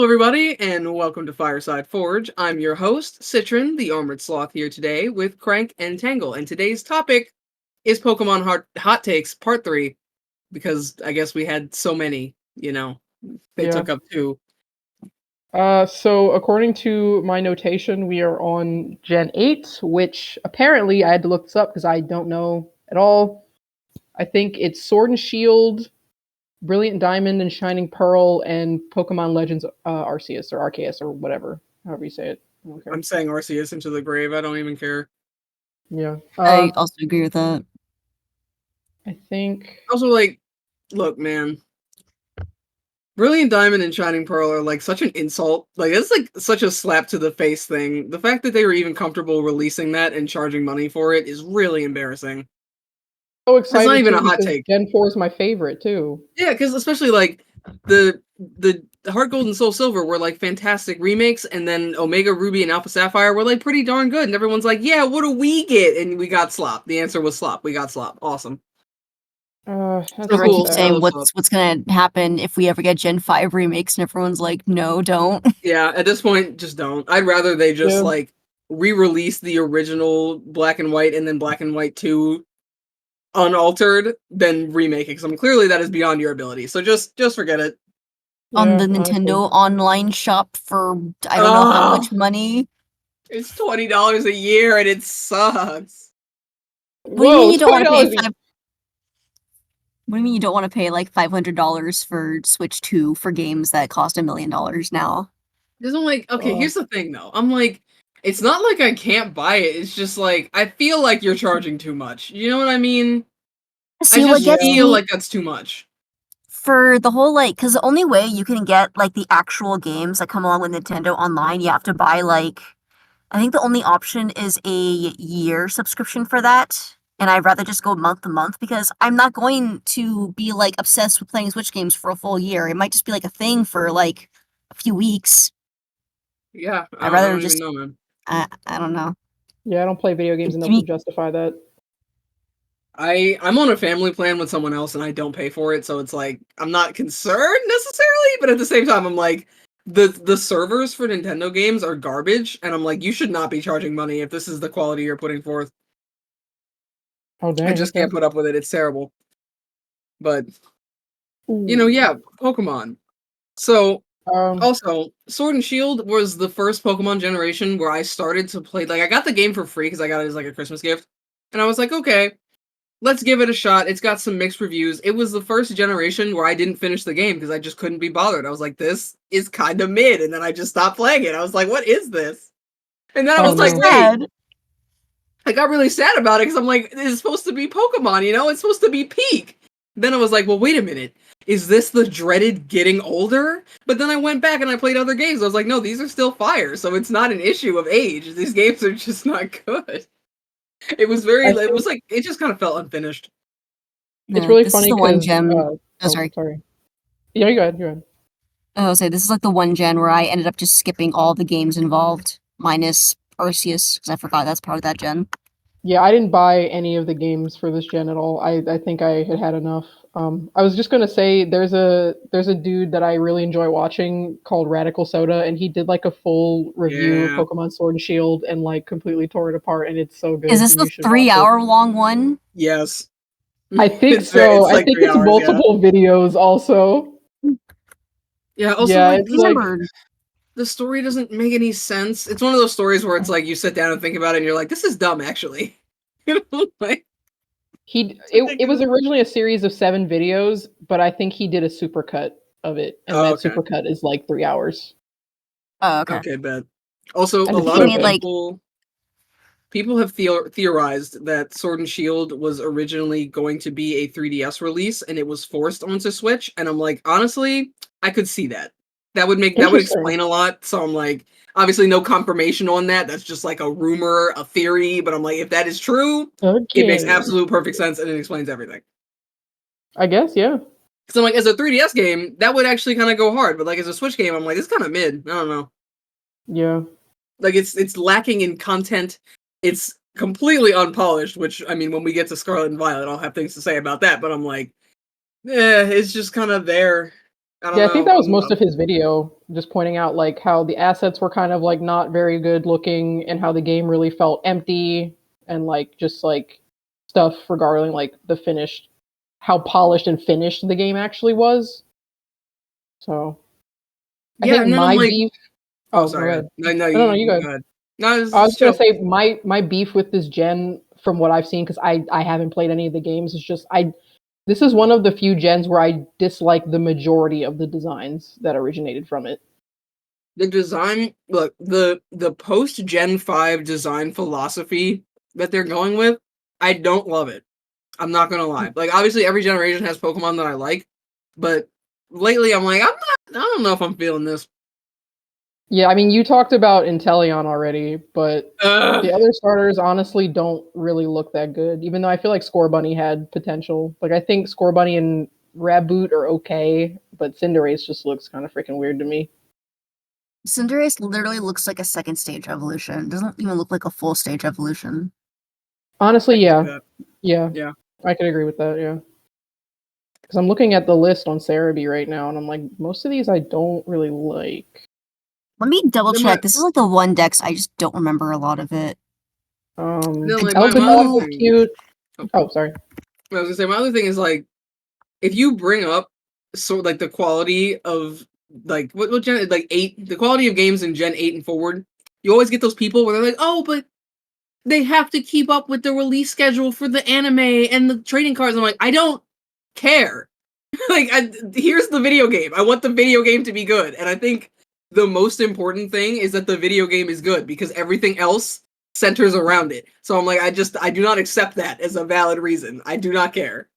Hello, everybody, and welcome to Fireside Forge. I'm your host, Citrine, the Armored Sloth, here today with Crank and Tangle. And today's topic is Pokemon Hot Takes Part 3, because I guess we had so many, they took up 2. So according to my notation, we are on Gen 8, which apparently I had to look this up because I don't know at all. I think it's Sword and Shield, Brilliant Diamond, and Shining Pearl, and Pokemon Legends Arceus or Arceus or whatever, however you say it. I don't care. I'm saying Arceus into the grave. I don't even care. Yeah. I also agree with that. I think. Also, look, man. Brilliant Diamond and Shining Pearl are like such an insult. Like, it's like such a slap to the face thing. The fact that they were even comfortable releasing that and charging money for it is really embarrassing. So excited! It's not even a hot take. Gen 4 is my favorite too. Yeah, because especially like the Heart Gold and Soul Silver were like fantastic remakes, and then Omega Ruby and Alpha Sapphire were like pretty darn good. And everyone's like, "Yeah, what do we get?" And we got Slop. The answer was Slop. We got Slop. Awesome. That's I keep saying what's gonna happen if we ever get Gen 5 remakes, and everyone's like, "No, don't." Yeah, at this point, just don't. I'd rather they just like re-release the original Black and White and then Black and White 2 unaltered than remake it, because clearly that is beyond your ability. So just forget it. On the Nintendo online shop for I don't know how much money. It's $20 a year and it sucks. What do you mean you don't want to pay What do you mean you don't want to pay like $500 for Switch 2 for games that cost $1 million now? Because I'm like, okay, here's the thing though. I'm like, it's not like I can't buy it. It's just like, I feel like you're charging too much. You know what I mean? See, I just feel like that's too much. For the whole, because the only way you can get, the actual games that come along with Nintendo Online, you have to buy, I think the only option is a year subscription for that. And I'd rather just go month to month because I'm not going to be, obsessed with playing Switch games for a full year. It might just be, a thing for, a few weeks. Yeah, I'd rather just know, man. I don't know. Yeah, I don't play video games enough to justify that. I'm on a family plan with someone else and I don't pay for it, so it's like I'm not concerned necessarily, but at the same time I'm like the servers for Nintendo games are garbage, and I'm like, you should not be charging money if this is the quality you're putting forth. Oh dang. I just can't put up with it. It's terrible. But yeah, Pokemon. So also, Sword and Shield was the first Pokemon generation where I started to play. Like, I got the game for free because I got it as like a Christmas gift, and I was like, okay, let's give it a shot. It's got some mixed reviews. It was the first generation where I didn't finish the game because I just couldn't be bothered. I was like, this is kind of mid, and then I just stopped playing it. I was like, what is this? And then I was like, wait. I got really sad about it because I'm like, it's supposed to be Pokemon, it's supposed to be peak. Then I was like, well, wait a minute. Is this the dreaded getting older? But then I went back and I played other games. I was like, no, these are still fire, so it's not an issue of age. These games are just not good. It was it just kind of felt unfinished. It's really funny because... one gen... sorry. Yeah, you go ahead. I was saying, this is the one gen where I ended up just skipping all the games involved, minus Arceus, because I forgot that's part of that gen. Yeah, I didn't buy any of the games for this gen at all. I think I had enough. I was just gonna say there's a dude that I really enjoy watching called Radical Soda, and he did a full review of Pokemon Sword and Shield and completely tore it apart, and it's so good. Is this the 3-hour long one? Yes. I think so. I think it's multiple videos also. Yeah, also the story doesn't make any sense. It's one of those stories where it's like you sit down and think about it and you're like, this is dumb actually. It was originally a series of 7 videos, but I think he did a supercut of it, and that supercut is 3 hours. Oh, okay. Okay, bet. Also, a lot of people have theorized that Sword and Shield was originally going to be a 3DS release, and it was forced onto Switch. And I'm like, honestly, I could see that. That would explain a lot. So I'm like, obviously no confirmation on that. That's just a rumor, a theory. But I'm like, if that is true, it makes absolute perfect sense and it explains everything. I guess, yeah. So I'm like, as a 3DS game, that would actually kind of go hard. But as a Switch game, I'm like, it's kind of mid. I don't know. Yeah. It's lacking in content. It's completely unpolished, which, I mean, when we get to Scarlet and Violet, I'll have things to say about that. But I'm like, it's just kind of there. I think that was most of his video just pointing out like how the assets were kind of like not very good looking and how the game really felt empty and like just like stuff regarding like the finished, how polished and finished the game actually was. So I think my beef. Oh, sorry. No, you go ahead. No, I was gonna say my beef with this gen, from what I've seen, because I haven't played any of the games, is just this is one of the few gens where I dislike the majority of the designs that originated from it. The design, look, the post Gen 5 design philosophy that they're going with, I don't love it. I'm not gonna lie. Like, obviously every generation has Pokemon that I like, but lately I'm like, I don't know if I'm feeling this. Yeah, I mean, you talked about Inteleon already, but the other starters honestly don't really look that good, even though I feel like Scorbunny had potential. Like, I think Scorbunny and Raboot are okay, but Cinderace just looks kind of freaking weird to me. Cinderace literally looks like a second stage evolution. It doesn't even look like a full stage evolution. Honestly, yeah. I could agree with that, yeah. Because I'm looking at the list on Cerebi right now, and I'm like, most of these I don't really like. Let me double check. This is like the one dex, I just don't remember a lot of it. Elginog is cute. Oh, sorry. I was gonna say, my other thing is like, if you bring up like the quality of like what gen, like 8, the quality of games in Gen 8 and forward, you always get those people where they're like, oh, but they have to keep up with the release schedule for the anime and the trading cards. I'm like, I don't care. Like, here's the video game. I want the video game to be good, and I think the most important thing is that the video game is good because everything else centers around it. So I'm like, I do not accept that as a valid reason. I do not care.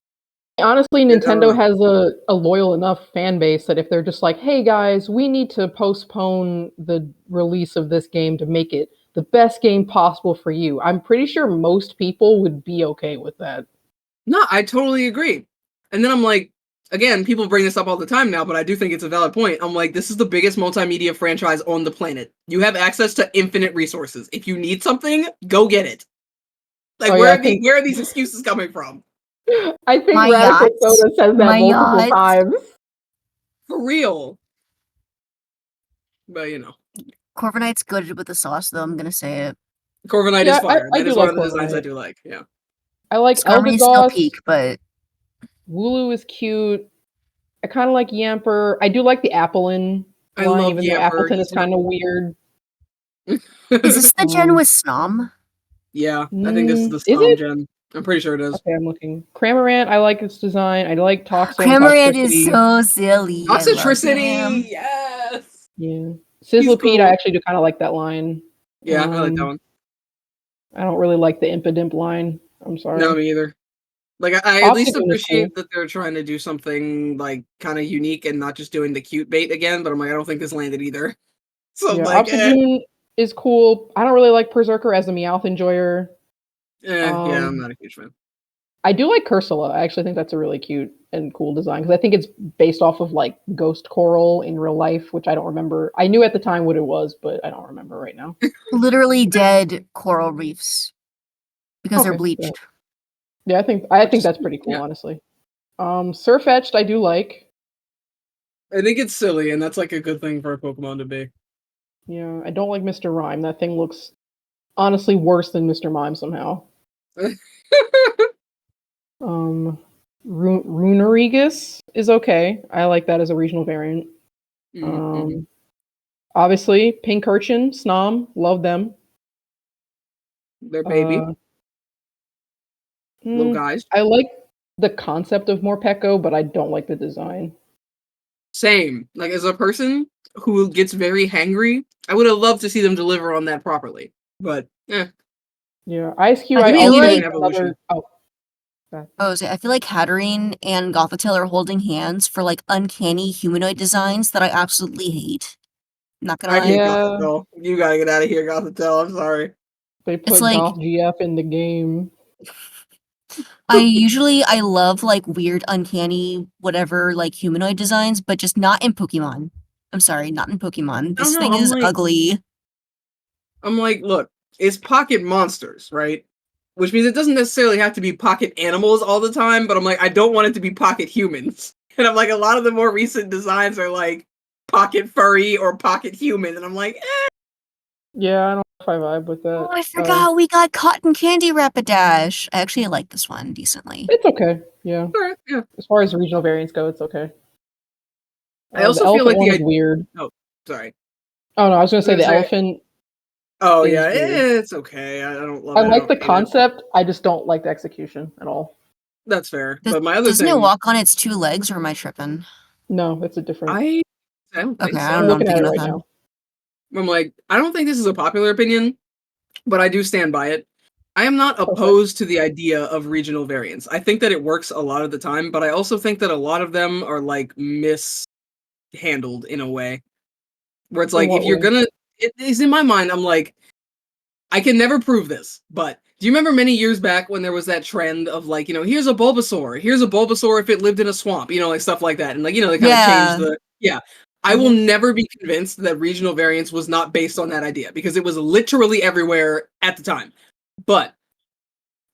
Honestly, Nintendo has a loyal enough fan base that if they're just like, hey guys, we need to postpone the release of this game to make it the best game possible for you, I'm pretty sure most people would be okay with that. No, I totally agree. And then I'm like, again, people bring this up all the time now, but I do think it's a valid point. I'm like, this is the biggest multimedia franchise on the planet. You have access to infinite resources. If you need something, go get it. Like, where are these excuses coming from? I think Radical Soda says that multiple times. For real. But, you know. Corviknight's good with the sauce, though, I'm gonna say it. Corviknight is fire. That is one of the designs I do like, yeah. I like Skarmory's still peak, but Wooloo is cute. I kind of like Yamper. I do like the Applin line, even though Appleton is kind of weird. Is this the gen with Snom? Yeah, I think this is the Snom gen. I'm pretty sure it is. Okay, I'm looking. Cramorant, I like its design. I like Toxel. Cramorant is so silly. Toxicity, yes. Yeah. Sizzlipede, I actually do kind of like that line. Yeah, I like that one. I don't really like the Impidimp line. I'm sorry. No, me either. Like, I at least appreciate that they're trying to do something, like, kind of unique and not just doing the cute bait again, but I'm like, I don't think this landed either. So, yeah, like, Obsidian is cool. I don't really like Berserker as a Meowth enjoyer. Yeah, I'm not a huge fan. I do like Cursula. I actually think that's a really cute and cool design, because I think it's based off of, like, Ghost Coral in real life, which I don't remember. I knew at the time what it was, but I don't remember right now. Literally dead coral reefs. Because they're bleached. Yeah, I think that's pretty cool, honestly. Surfetched, I do like. I think it's silly, and that's like a good thing for a Pokemon to be. Yeah, I don't like Mr. Rhyme. That thing looks honestly worse than Mr. Mime somehow. Runerigus is okay. I like that as a regional variant. Obviously, Pincurchin, Snom, love them. They're baby. Little guys. I like the concept of Morpeko, but I don't like the design. Same. Like, as a person who gets very hangry, I would have loved to see them deliver on that properly. But, Yeah, IceQ, I also like another... I feel like Hatterene and Gothitelle are holding hands for, like, uncanny humanoid designs that I absolutely hate. Not gonna lie. Gothitelle. You gotta get out of here, Gothitelle. I'm sorry. They put Goth GF in the game. I love, like, weird, uncanny, whatever, like, humanoid designs, but just not in Pokemon. I'm sorry, not in Pokemon. This thing is ugly. I'm like, look, it's pocket monsters, right? Which means it doesn't necessarily have to be pocket animals all the time, but I'm like, I don't want it to be pocket humans. And I'm like, a lot of the more recent designs are like, pocket furry or pocket human, and I'm like, eh. Yeah, I don't know if I vibe with that. Oh, I forgot we got cotton candy Rapidash. I actually like this one decently. It's okay. Yeah. Alright, yeah. As far as regional variants go, it's okay. I also the feel like elephant the one is weird. Oh, sorry. Oh no, I was gonna say the Say- elephant. Oh is yeah, weird. it's okay. I don't love I it. like the don't hate it. concept. I just don't like the execution at all. That's fair. But my other Doesn't it thing, walk on its two legs, or am I tripping? No, it's a different. I don't think Okay, so. I I'm don't know. looking I'm at it thinking right of now. I'm like, I don't think this is a popular opinion, but I do stand by it. I am not opposed to the idea of regional variants. I think that it works a lot of the time, but I also think that a lot of them are like mishandled in a way. Where it's like, if you're gonna, it is in my mind, I'm like, I can never prove this, but do you remember many years back when there was that trend of like, here's a Bulbasaur if it lived in a swamp, like stuff like that. And like, they kind of changed the, yeah. I will never be convinced that regional variants was not based on that idea because it was literally everywhere at the time. But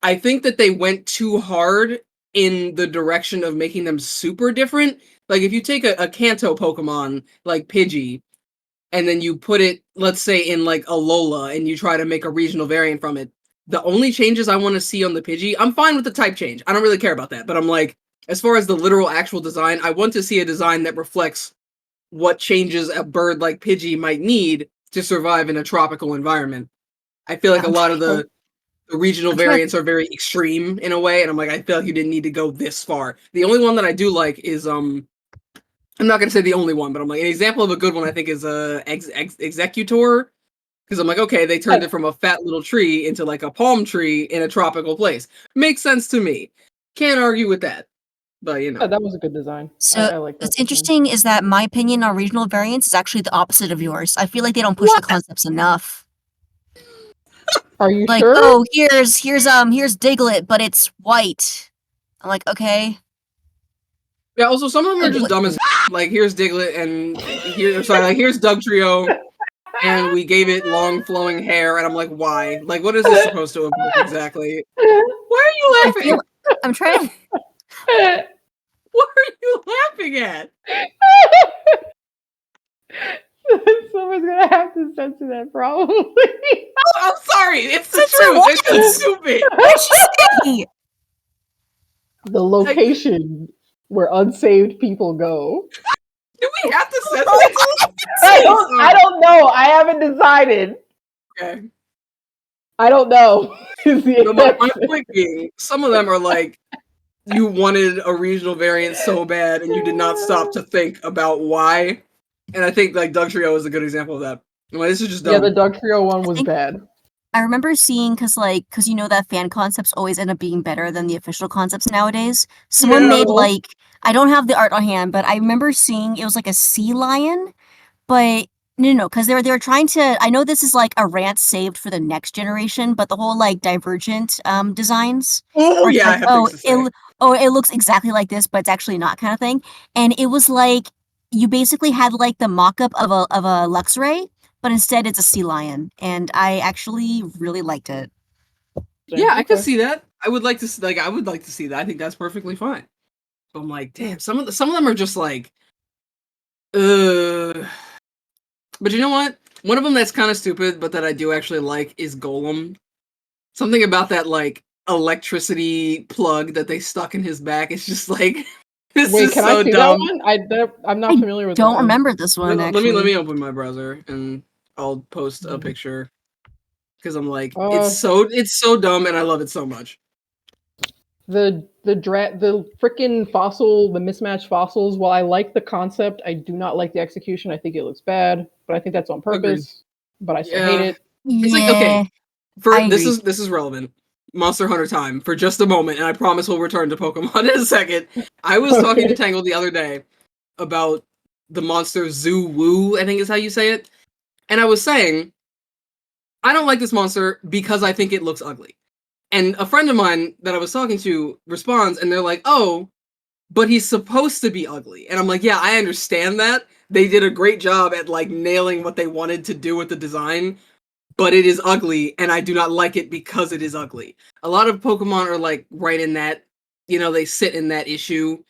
I think that they went too hard in the direction of making them super different. Like if you take a Kanto Pokemon like Pidgey, and then you put it, let's say, in like Alola, and you try to make a regional variant from it, the only changes I want to see on the Pidgey, I'm fine with the type change. I don't really care about that. But I'm like, as far as the literal actual design, I want to see a design that reflects what changes a bird like Pidgey might need to survive in a tropical environment. I feel like a lot of the regional variants are very extreme in a way, and I'm like, I feel like you didn't need to go this far. The only one that I do like is I'm not gonna say the only one, but I'm like, an example of a good one I think is Executor, because I'm like, okay, they turned it from a fat little tree into like a palm tree in a tropical place. Makes sense to me. Can't argue with that. But Yeah, that was a good design. So I like that. what's interesting is that my opinion on regional variants is actually the opposite of yours. I feel like they don't push the concepts enough. Are you Like, sure? oh, here's Diglett, but it's white. I'm like, okay. Yeah, also some of them are just dumb as like here's Diglett and here's Dugtrio, and we gave it long flowing hair, and I'm like, why? Like, what is this supposed to evoke exactly? Why are you laughing? I'm trying to. What are you laughing at? Someone's gonna have to censor that, probably. Oh, I'm sorry. It's the truth. It's just stupid. What did she say? The location where unsaved people go. Do we have to censor it? I don't know. I haven't decided. Okay. I don't know. My point being, some of them are like, you wanted a regional variant so bad, and you did not stop to think about why. And I think like Dugtrio is a good example of that. Like, this is just dumb. Yeah, the Dugtrio one was bad. I remember seeing because you know that fan concepts always end up being better than the official concepts nowadays. Someone made like, I don't have the art on hand, but I remember seeing it was like a sea lion, but no, because they were trying to. I know this is like a rant saved for the next generation, but the whole like divergent designs. Oh yeah, like, I have things to say. It looks exactly like this, but it's actually not, kind of thing. And it was like you basically had like the mock-up of a Luxray, but instead it's a sea lion, and I actually really liked it. Yeah, I could see that. I would like to see that. I think that's perfectly fine. But I'm like, damn, some of them are just like, But you know what? One of them that's kind of stupid, but that I do actually like is Golem. Something about that like electricity plug that they stuck in his back. It's just like this is can so I see dumb. that one? I'm not familiar with. Don't remember this one. Let me open my browser and I'll post a picture because I'm like, it's so dumb and I love it so much. The freaking fossil, the mismatched fossils. While I like the concept, I do not like the execution. I think it looks bad, but I think that's on purpose. But I still hate it. It's like, okay, this is relevant. Monster Hunter time for just a moment, and I promise we'll return to Pokemon in a second. I was talking to Tangle the other day about the monster Zoo Woo, I think is how you say it. And I was saying, I don't like this monster because I think it looks ugly. And a friend of mine that I was talking to responds, and they're like, oh, but he's supposed to be ugly. And I'm like, yeah, I understand that. They did a great job at like nailing what they wanted to do with the design, but it is ugly, and I do not like it because it is ugly. A lot of Pokemon are like right in that, they sit in that issue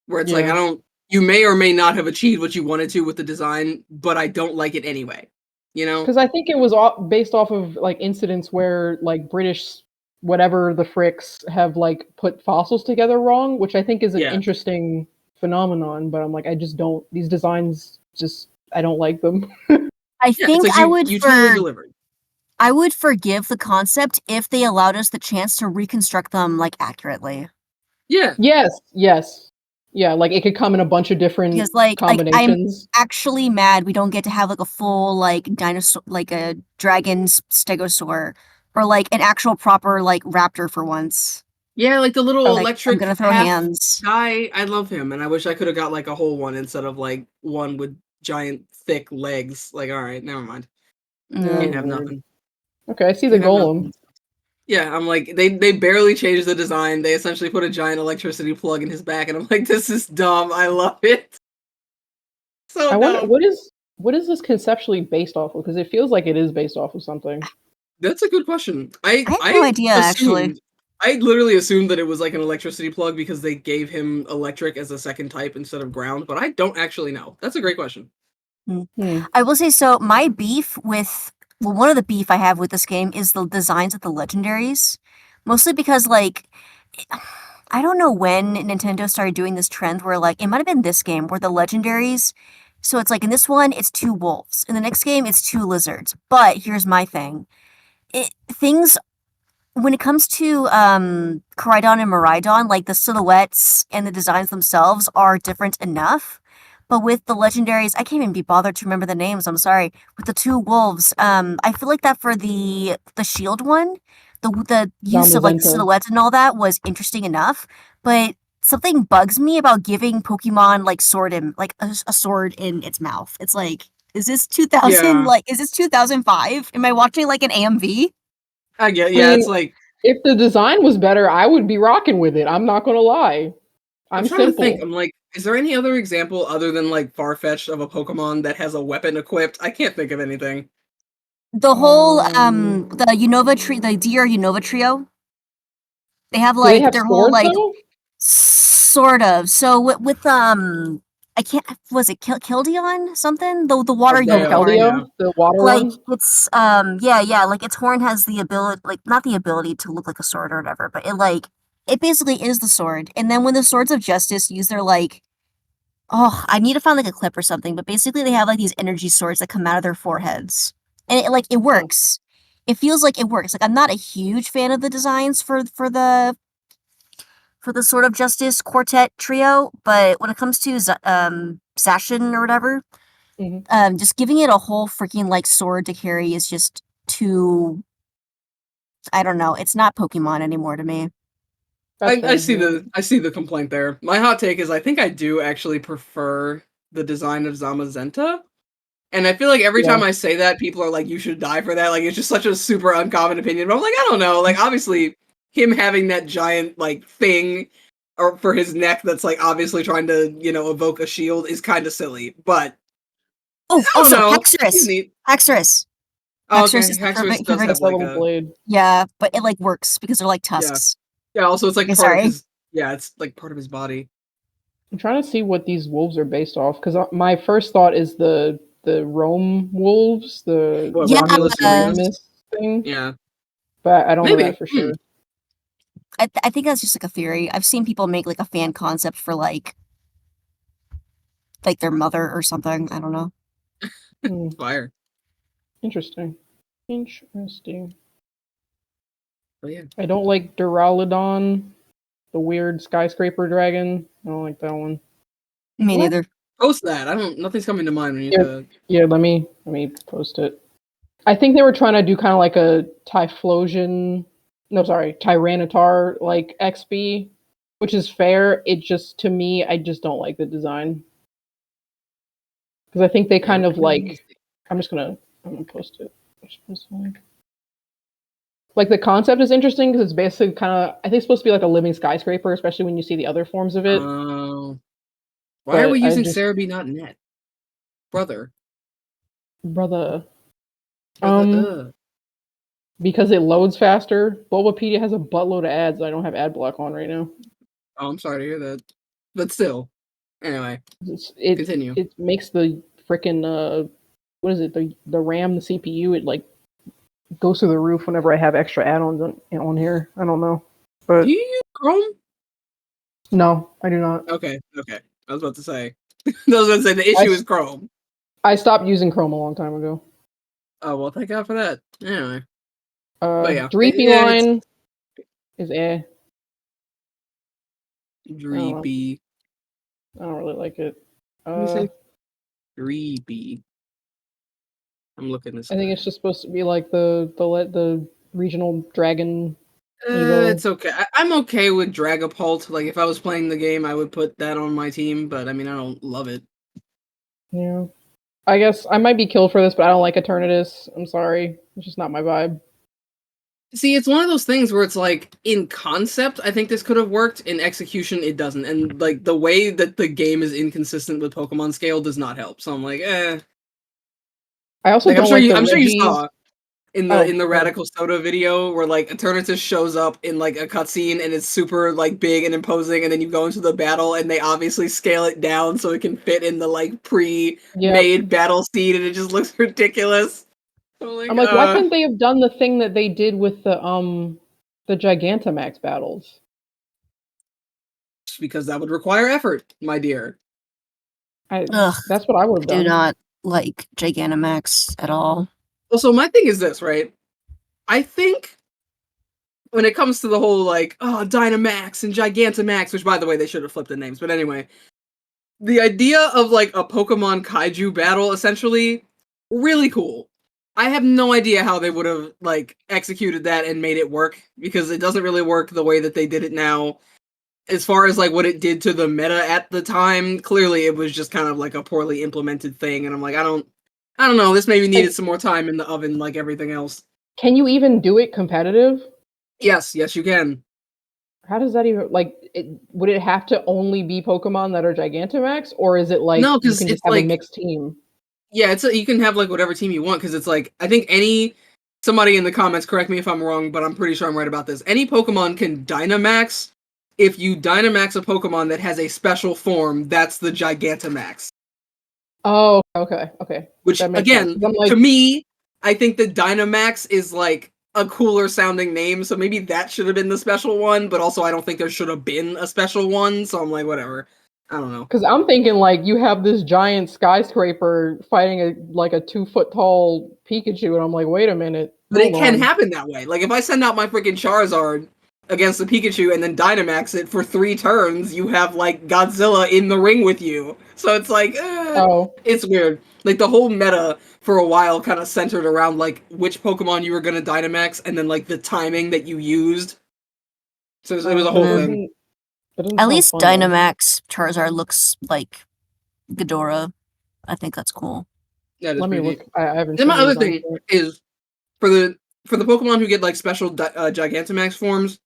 where it's like, I don't you may or may not have achieved what you wanted to with the design, but I don't like it anyway. You know? Because I think it was based off of like incidents where like British whatever the fricks have like put fossils together wrong, which I think is an interesting phenomenon. But I'm like, I just don't. These designs just I don't like them. I think like you totally delivered. I would forgive the concept if they allowed us the chance to reconstruct them like accurately. Yeah. Yes. Yeah, like it could come in a bunch of different combinations. I'm actually mad we don't get to have like a full like dinosaur, like a dragon stegosaur, or like an actual proper like raptor for once. Yeah, like the little electric I'm gonna throw hands guy. I love him, and I wish I could have got like a whole one instead of like one with giant thick legs. Like, all right, never mind. Can't have nothing. Okay, I see the golem. Yeah, I'm like they barely changed the design. They essentially put a giant electricity plug in his back, and I'm like, this is dumb. I love it. So I wonder dumb. what is this conceptually based off of? Because it feels like it is based off of something. That's a good question. I have no idea actually. I literally assumed that it was like an electricity plug because they gave him electric as a second type instead of ground, but I don't actually know. That's a great question. I will say, so my beef with, well, one of the beef I have with this game is the designs of the legendaries. Mostly because, like, I don't know when Nintendo started doing this trend where, like, it might have been this game where the legendaries, so it's like in this one, it's 2 wolves. In the next game, it's 2 lizards. But here's my thing. Things when it comes to Coridon and Miraidon, like the silhouettes and the designs themselves are different enough. But with the legendaries, I can't even be bothered to remember the names. I'm sorry. With the 2 wolves, I feel like that for the shield one, the use of like silhouettes and all that was interesting enough. But something bugs me about giving Pokemon like a sword in its mouth. It's like, is this 2000? Like, is this 2005? Am I watching like an AMV? I get, yeah, it's like if the design was better, I would be rocking with it. I'm not gonna lie. I'm trying to think. I'm like, is there any other example other than like Farfetch'd of a Pokemon that has a weapon equipped? I can't think of anything. The whole the Unova tree, the Deer Unova trio. They have like their whole like sort of. So with I can't, was it Kildeon something? The water Keldeo, the water like one? it's yeah, like its horn has the ability, like not the ability to look like a sword or whatever, but it basically is the sword. And then when the Swords of Justice use their like, oh, I need to find like a clip or something, but basically they have like these energy swords that come out of their foreheads. And it works. It feels like it works. Like I'm not a huge fan of the designs for the Sword of Justice quartet trio, but when it comes to Zacian or whatever, just giving it a whole freaking like sword to carry is just too, I don't know, it's not Pokemon anymore to me. I see the complaint there. My hot take is I think I do actually prefer the design of Zamazenta. And I feel like every time I say that, people are like, you should die for that. Like, it's just such a super uncommon opinion. But I'm like, I don't know. Like, obviously, him having that giant, like, thing or for his neck that's, like, obviously trying to, evoke a shield is kind of silly. But, also, Hexerus. Hexerus. Oh, okay. Hexerus does have, like, a blade. Yeah, but it, like, works because they're, like, tusks. Yeah, also, it's, like, part of his... Yeah, it's, like, part of his body. I'm trying to see what these wolves are based off, because my first thought is the Rome wolves, the Romulus thing. Yeah. But I don't know that for sure. I think that's just like a theory. I've seen people make like a fan concept for like their mother or something. I don't know. Fire. Interesting. But yeah. I don't like Duraludon, the weird skyscraper dragon. I don't like that one. Me neither. Post that. Nothing's coming to mind when you said. Yeah, let me post it. I think they were trying to do kind of like a Tyranitar like XB, which is fair. It just, to me, I just don't like the design. Because I think they kind of like, I'm gonna post it. Like the concept is interesting because it's basically kind of, I think it's supposed to be like a living skyscraper, especially when you see the other forms of it. Why are we using Cerebi, not Net? Brother. Because it loads faster. Bulbapedia has a buttload of ads. I don't have ad block on right now. Oh, I'm sorry to hear that. But still. Anyway, it continue. It makes the freaking what is it? The RAM, the CPU, it like goes through the roof whenever I have extra add-ons on here. I don't know, but do you use Chrome? No, I do not. Okay. I was about to say. The issue is Chrome. I stopped using Chrome a long time ago. Oh well, thank God for that. Anyway. Dreepy line is Dreepy. I don't really like it. Dreepy. I'm looking this. I think it's just supposed to be like the regional dragon. It's okay. I'm okay with Dragapult. Like if I was playing the game, I would put that on my team. But I mean, I don't love it. Yeah, I guess I might be killed for this, but I don't like Eternatus. I'm sorry, it's just not my vibe. See, it's one of those things where it's like, in concept, I think this could have worked. In execution, it doesn't. And like the way that the game is inconsistent with Pokemon scale does not help. So I'm like, eh. I also like, don't I'm sure you saw in the right. Radical Soda video where like Eternatus shows up in like a cutscene and it's super like big and imposing, and then you go into the battle and they obviously scale it down so it can fit in the like pre-made battle scene, and it just looks ridiculous. I'm like, why couldn't they have done the thing that they did with the Gigantamax battles? Because that would require effort, my dear. That's what I would have done. Do not like Gigantamax at all. Also, my thing is this, right? I think when it comes to the whole like, Dynamax and Gigantamax, which by the way, they should have flipped the names, but anyway, the idea of like a Pokemon kaiju battle, essentially, really cool. I have no idea how they would have like executed that and made it work, because it doesn't really work the way that they did it now. As far as like what it did to the meta at the time, clearly it was just kind of like a poorly implemented thing, and I'm like, I don't know, this maybe needed some more time in the oven like everything else. Can you even do it competitive? Yes, you can. How does that even, like, would it have to only be Pokemon that are Gigantamax, or is it like no, you can just have a mixed team? Yeah, you can have like whatever team you want, because it's like, I think somebody in the comments, correct me if I'm wrong, but I'm pretty sure I'm right about this. Any Pokemon can Dynamax. If you Dynamax a Pokemon that has a special form, that's the Gigantamax. Oh, okay. Which, again, to me, I think that Dynamax is like a cooler sounding name, so maybe that should have been the special one, but also I don't think there should have been a special one, so I'm like, whatever. I don't know. Because I'm thinking, like, you have this giant skyscraper fighting a 2-foot tall Pikachu, and I'm like, wait a minute. But it can happen that way. Like, if I send out my freaking Charizard against the Pikachu and then Dynamax it for 3 turns, you have, like, Godzilla in the ring with you. So it's like, it's weird. Like, the whole meta for a while kind of centered around, like, which Pokemon you were going to Dynamax and then, like, the timing that you used. So it was a whole thing. At least Dynamax Charizard looks like Ghidorah. I think that's cool. That is Let me look. I haven't. Then my other thing is, for the Pokemon who get like special Gigantamax forms,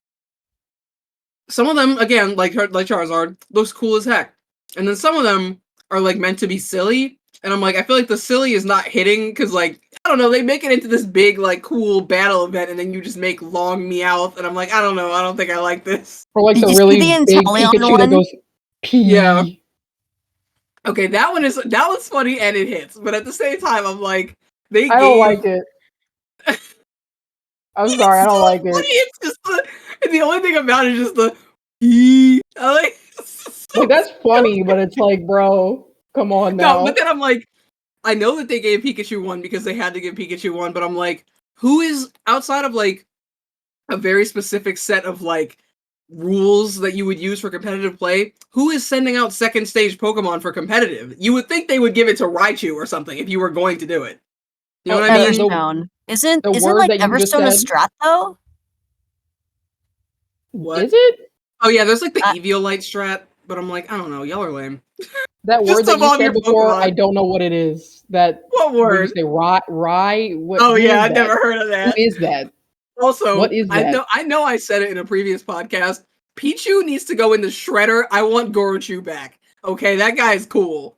some of them, again, like Charizard, looks cool as heck, and then some of them are like meant to be silly, and I'm like, I feel like the silly is not hitting, because like, I don't know, they make it into this big like cool battle event, and then you just make long Meowth, and I'm like, I don't know, I don't think I like this. Or like the really big Pikachu that goes pee. Yeah. Okay, that one's funny and it hits, but at the same time, I'm like, I don't like it. I'm sorry, I don't like it. It's just the only thing about it is just the like, that's funny, but it's like, bro, come on now. No, but then I'm like, I know that they gave Pikachu one because they had to give Pikachu one, but I'm like, who is, outside of like a very specific set of like rules that you would use for competitive play, who is sending out second stage Pokemon for competitive? You would think they would give it to Raichu or something if you were going to do it. You know what I mean? Isn't like Everstone a strat though? What is it? Oh yeah, there's like the Eviolite strat, but I'm like, I don't know, y'all are lame. That word that you said before, I don't know what it is. What word? You say rye? What? Oh yeah, I've never heard of that. What is that? Also, what is that? I know I said it in a previous podcast. Pichu needs to go in the shredder. I want Gorochu back. Okay, that guy's cool.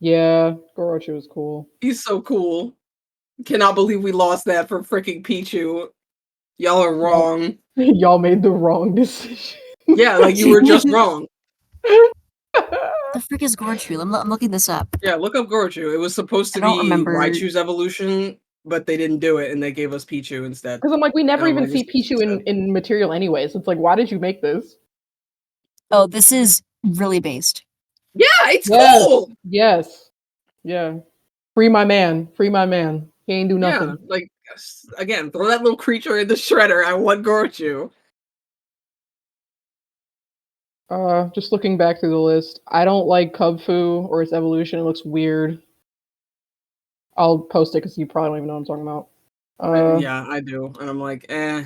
Yeah, Gorochu is cool. He's so cool. Cannot believe we lost that for freaking Pichu. Y'all are wrong. Y'all made the wrong decision. Yeah, like you were just wrong. The frick is Gorchu? I'm looking this up. Yeah, look up Gorchu. It was supposed to I don't be remember. Raichu's evolution, but they didn't do it, and they gave us Pichu instead. Because I'm like, we never And I'm even like, see Pichu in material anyways. It's like, why did you make this? Oh, this is really based. Yeah, it's Yes, cool! yes, yeah. Free my man. Free my man. He ain't do nothing. Yeah, like, again, throw that little creature in the shredder. I want Gorchu. Just looking back through the list, I don't like Kubfu or its evolution. It looks weird. I'll post it because you probably don't even know what I'm talking about. Yeah, I do. And I'm like, eh.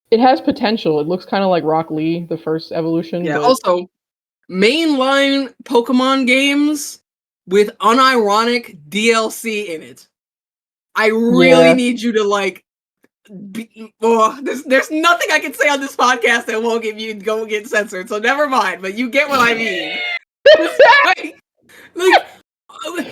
It has potential. It looks kind of like Rock Lee, the first evolution. Yeah, but... also, mainline Pokemon games with unironic DLC in it. I really need you to, like, there's nothing I can say on this podcast that won't go get censored, so never mind, but you get what I mean.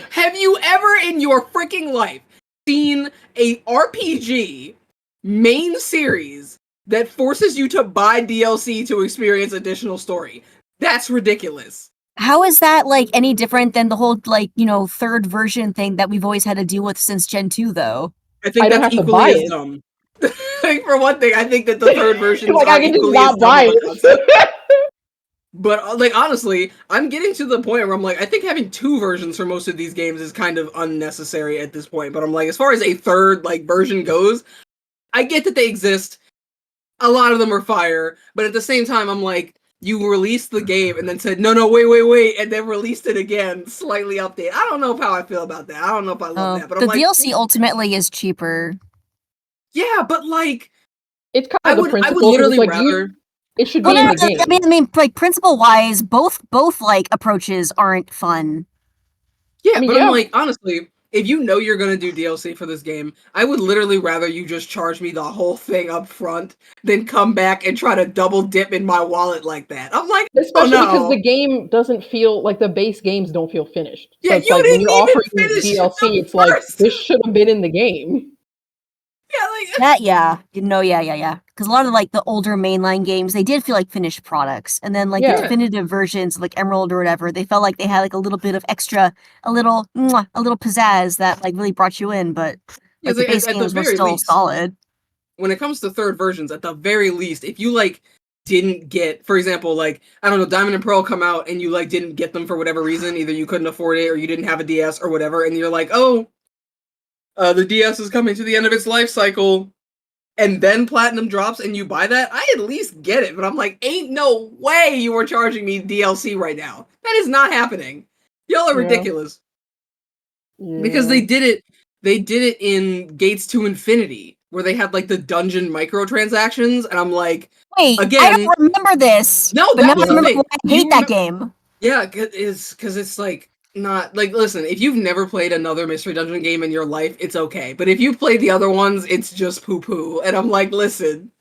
Have you ever in your freaking life seen a RPG main series that forces you to buy DLC to experience additional story? That's ridiculous. How is that like any different than the whole like, third version thing that we've always had to deal with since Gen 2 though? I think that's equally as dumb. For one thing, I think that the third version like, I can just not buy it. But like honestly, I'm getting to the point where I'm like, I think having two versions for most of these games is kind of unnecessary at this point. But I'm like, as far as a third like version goes, I get that they exist. A lot of them are fire, but at the same time, I'm like, you released the game and then said, no, wait, and then released it again, slightly updated. I don't know how I feel about that. I don't know if I love that. But the DLC ultimately is cheaper. Yeah, but like, it's kind of the principle. I would literally rather. It should be in the game. I mean, like principle-wise, both like approaches aren't fun. Yeah, but I'm like, honestly, if you know you're gonna do DLC for this game, I would literally rather you just charge me the whole thing up front than come back and try to double dip in my wallet like that. I'm like, especially because the game doesn't feel like the base games don't feel finished. Yeah, so it's like when you're offering DLC, it's like this should have been in the game. Yeah, like that. Yeah. Because a lot of like the older mainline games, they did feel like finished products, and then like the definitive versions, like Emerald or whatever, they felt like they had like a little bit of extra, a little pizzazz that like really brought you in. But like, the base games were still solid. When it comes to third versions, at the very least, if you like didn't get, for example, like I don't know, Diamond and Pearl come out and you like didn't get them for whatever reason, either you couldn't afford it or you didn't have a DS or whatever, and you're like, oh. The DS is coming to the end of its life cycle, and then Platinum drops and you buy that, I at least get it. But I'm like, ain't no way you are charging me DLC right now. That is not happening. Y'all are ridiculous. Yeah. Because they did it in Gates to Infinity, where they had like the dungeon microtransactions, and I'm like, wait, again, I don't remember this. No, but now I remember why I hate that game. Yeah, because it's like, not like, listen, if you've never played another Mystery Dungeon game in your life, it's okay. But if you played the other ones, it's just poo-poo. And I'm like, listen,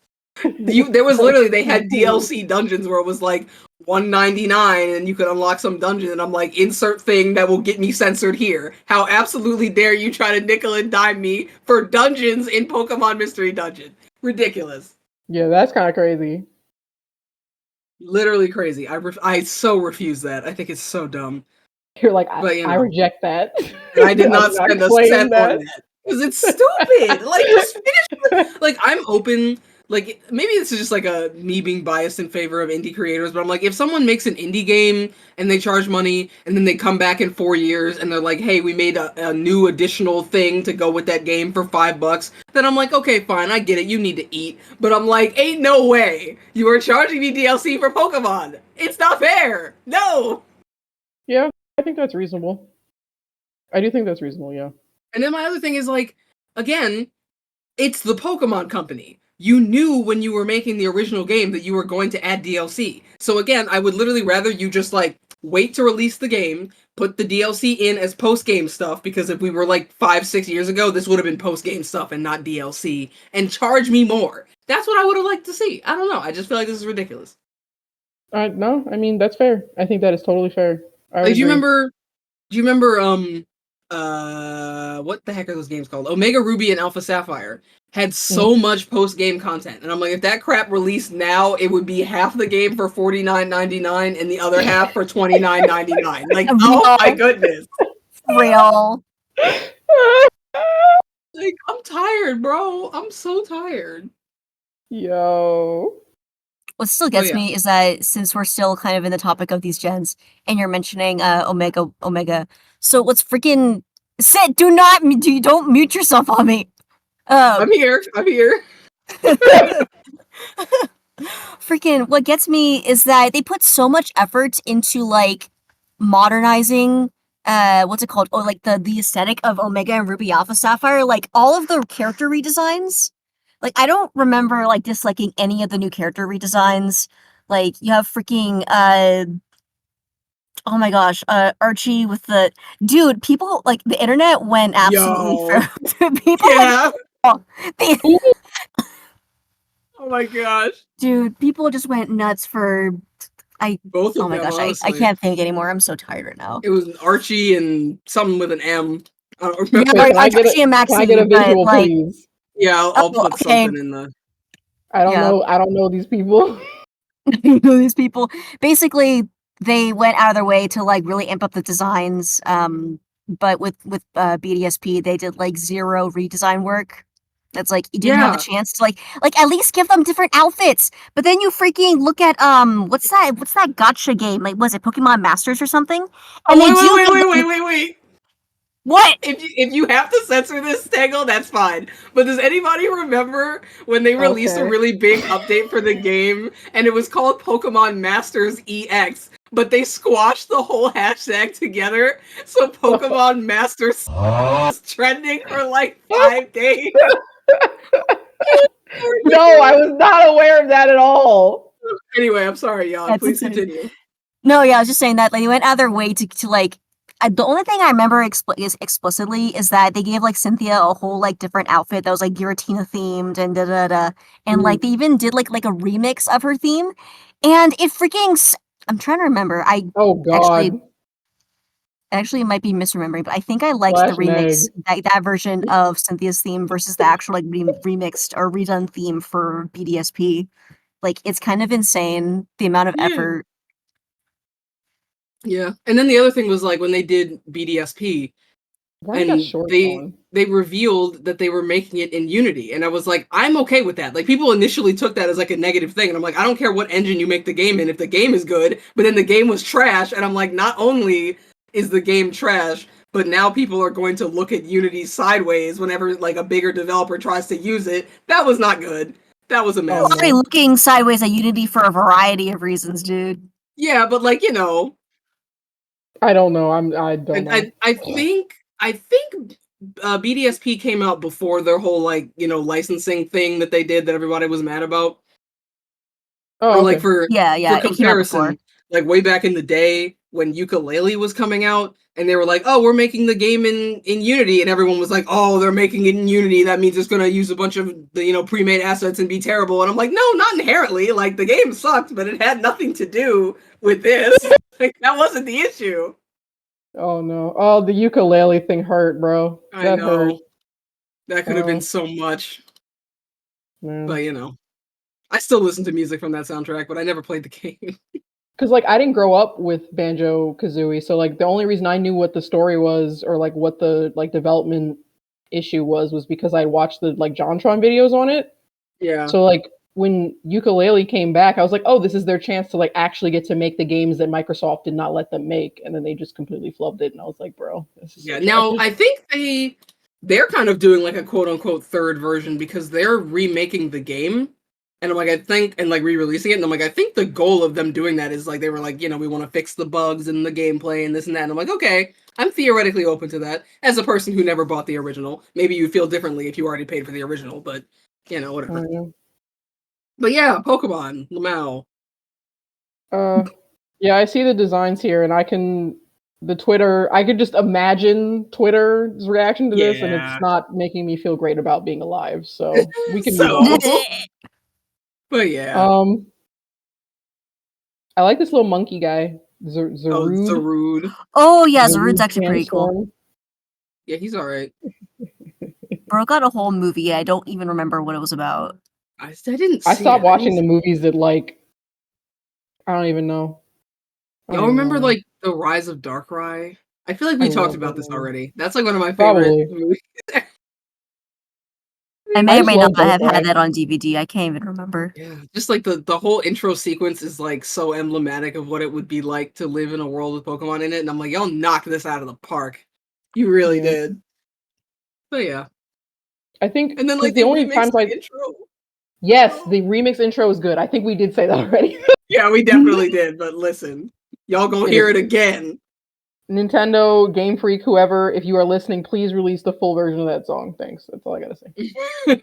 there was literally, they had DLC dungeons where it was like $1.99 and you could unlock some dungeon, and I'm like, insert thing that will get me censored here. How absolutely dare you try to nickel and dime me for dungeons in Pokemon Mystery Dungeon. Ridiculous. Yeah, that's kind of crazy. Literally crazy. I so refuse that. I think it's so dumb. You're like, I reject that. I did not spend a cent on that. Because it's stupid. Like, just finish. Like, I'm open. Like, maybe this is just like me being biased in favor of indie creators, but I'm like, if someone makes an indie game and they charge money and then they come back in 4 years and they're like, hey, we made a new additional thing to go with that game for $5, then I'm like, okay, fine, I get it. You need to eat. But I'm like, ain't no way you are charging me DLC for Pokemon. It's not fair. No. Yeah. I think that's reasonable. I do think that's reasonable, yeah. And then my other thing is, like, again, it's the Pokemon Company. You knew when you were making the original game that you were going to add DLC. So again, I would literally rather you just, like, wait to release the game, put the DLC in as post-game stuff, because if we were, like, 5-6 years ago, this would have been post-game stuff and not DLC, and charge me more. That's what I would have liked to see. I don't know. I just feel like this is ridiculous. No, I mean, that's fair. I think that is totally fair. Like, do you remember, what the heck are those games called? Omega Ruby and Alpha Sapphire. had so much post-game content. And I'm like, if that crap released now, it would be half the game for $49.99 and the other half for $29.99. Like, oh my goodness. Real. Like, I'm tired, bro. I'm so tired. Yo. What still gets me is that since we're still kind of in the topic of these gens, and you're mentioning Omega. So what's freaking Sid? Don't mute yourself on me. I'm here. Freaking what gets me is that they put so much effort into like modernizing what's it called? Oh, like the aesthetic of Omega and Ruby Alpha Sapphire, like all of the character redesigns. Like I don't remember like disliking any of the new character redesigns. Like you have freaking oh my gosh, Archie with the dude, people like the internet went absolutely people yeah. oh my gosh. Dude, people just went nuts for both of oh my them, gosh, honestly. I can't think anymore. I'm so tired right now. It was Archie and something with an M. I don't remember. Yeah, Archie and Maxie, can I get a visual, but, like, please? Yeah, I'll put something in the. I don't know. I don't know these people. You know these people. Basically, they went out of their way to like really amp up the designs. But with BDSP, they did like zero redesign work. That's like you didn't have the chance to like at least give them different outfits. But then you freaking look at what's that gotcha game? Like was it Pokemon Masters or something? And wait. What? If you have to censor this, Tangle, that's fine. But does anybody remember when they released a really big update for the game and it was called Pokemon Masters EX, but they squashed the whole hashtag together, so Pokemon Masters was trending for like 5 days? No, I was not aware of that at all. Anyway, I'm sorry, y'all. Please continue. No, yeah, I was just saying that like, they went out of their way to like. The only thing I remember explicitly is that they gave like Cynthia a whole like different outfit that was like Giratina themed and and like they even did like a remix of her theme, and it freaking. I'm trying to remember. Actually might be misremembering, but I think I liked the remix, that version of Cynthia's theme versus the actual like remixed or redone theme for BDSP. Like it's kind of insane the amount of effort. Yeah, and then the other thing was like when they did BDSP, and they revealed that they were making it in Unity, and I was like, I'm okay with that. Like people initially took that as like a negative thing, and I'm like, I don't care what engine you make the game in if the game is good. But then the game was trash, and I'm like, not only is the game trash, but now people are going to look at Unity sideways whenever like a bigger developer tries to use it. That was not good. That was a mess. We're already looking sideways at Unity for a variety of reasons, dude. Yeah, but like I don't know. I don't know. I think BDSP came out before their whole like licensing thing that they did that everybody was mad about. Oh, or like for comparison, like way back in the day when Ukulele was coming out, and they were like, "Oh, we're making the game in Unity," and everyone was like, "Oh, they're making it in Unity. That means it's gonna use a bunch of the pre-made assets and be terrible." And I'm like, "No, not inherently. Like the game sucked, but it had nothing to do with this. Like that wasn't the issue." Oh no! Oh, the ukulele thing hurt, bro. I know. Hurt. That could have been so much. Man. But I still listen to music from that soundtrack, but I never played the game. Because like I didn't grow up with Banjo-Kazooie, so like the only reason I knew what the story was or like what the like development issue was because I watched the like JonTron videos on it. Yeah. So like when Ukulele came back, I was like, oh, this is their chance to like actually get to make the games that Microsoft did not let them make, and then they just completely flubbed it, and I was like, bro, this is so now I think they're kind of doing like a quote unquote third version because they're remaking the game. And I'm like, I think, and like re-releasing it, and I'm like, I think the goal of them doing that is like, they were like, we want to fix the bugs in the gameplay and this and that. And I'm like, okay, I'm theoretically open to that. As a person who never bought the original, maybe you feel differently if you already paid for the original, but whatever. But yeah, Pokemon, Lamau. Yeah, I see the designs here, and I could just imagine Twitter's reaction to this, and it's not making me feel great about being alive. So we can move on. But yeah. I like this little monkey guy. Zarude. Oh yeah, Zarude's actually pretty cool. Yeah, he's alright. Bro got a whole movie. I don't even remember what it was about. I didn't. I stopped watching the movies that like. I don't even know. Y'all remember like the Rise of Darkrai? I feel like we talked about this already. That's like one of my favorite movies. I may or may not have had that on DVD. I can't even remember. Yeah, just like the whole intro sequence is like so emblematic of what it would be like to live in a world with Pokemon in it, and I'm like, y'all knocked this out of the park. You really did. But yeah, I think, and then like the only times intro. Yes, the remix intro is good. I think we did say that already. Yeah, we definitely did. But listen, y'all gonna hear it again. Nintendo, Game Freak, whoever, if you are listening, please release the full version of that song. Thanks. That's all I gotta say.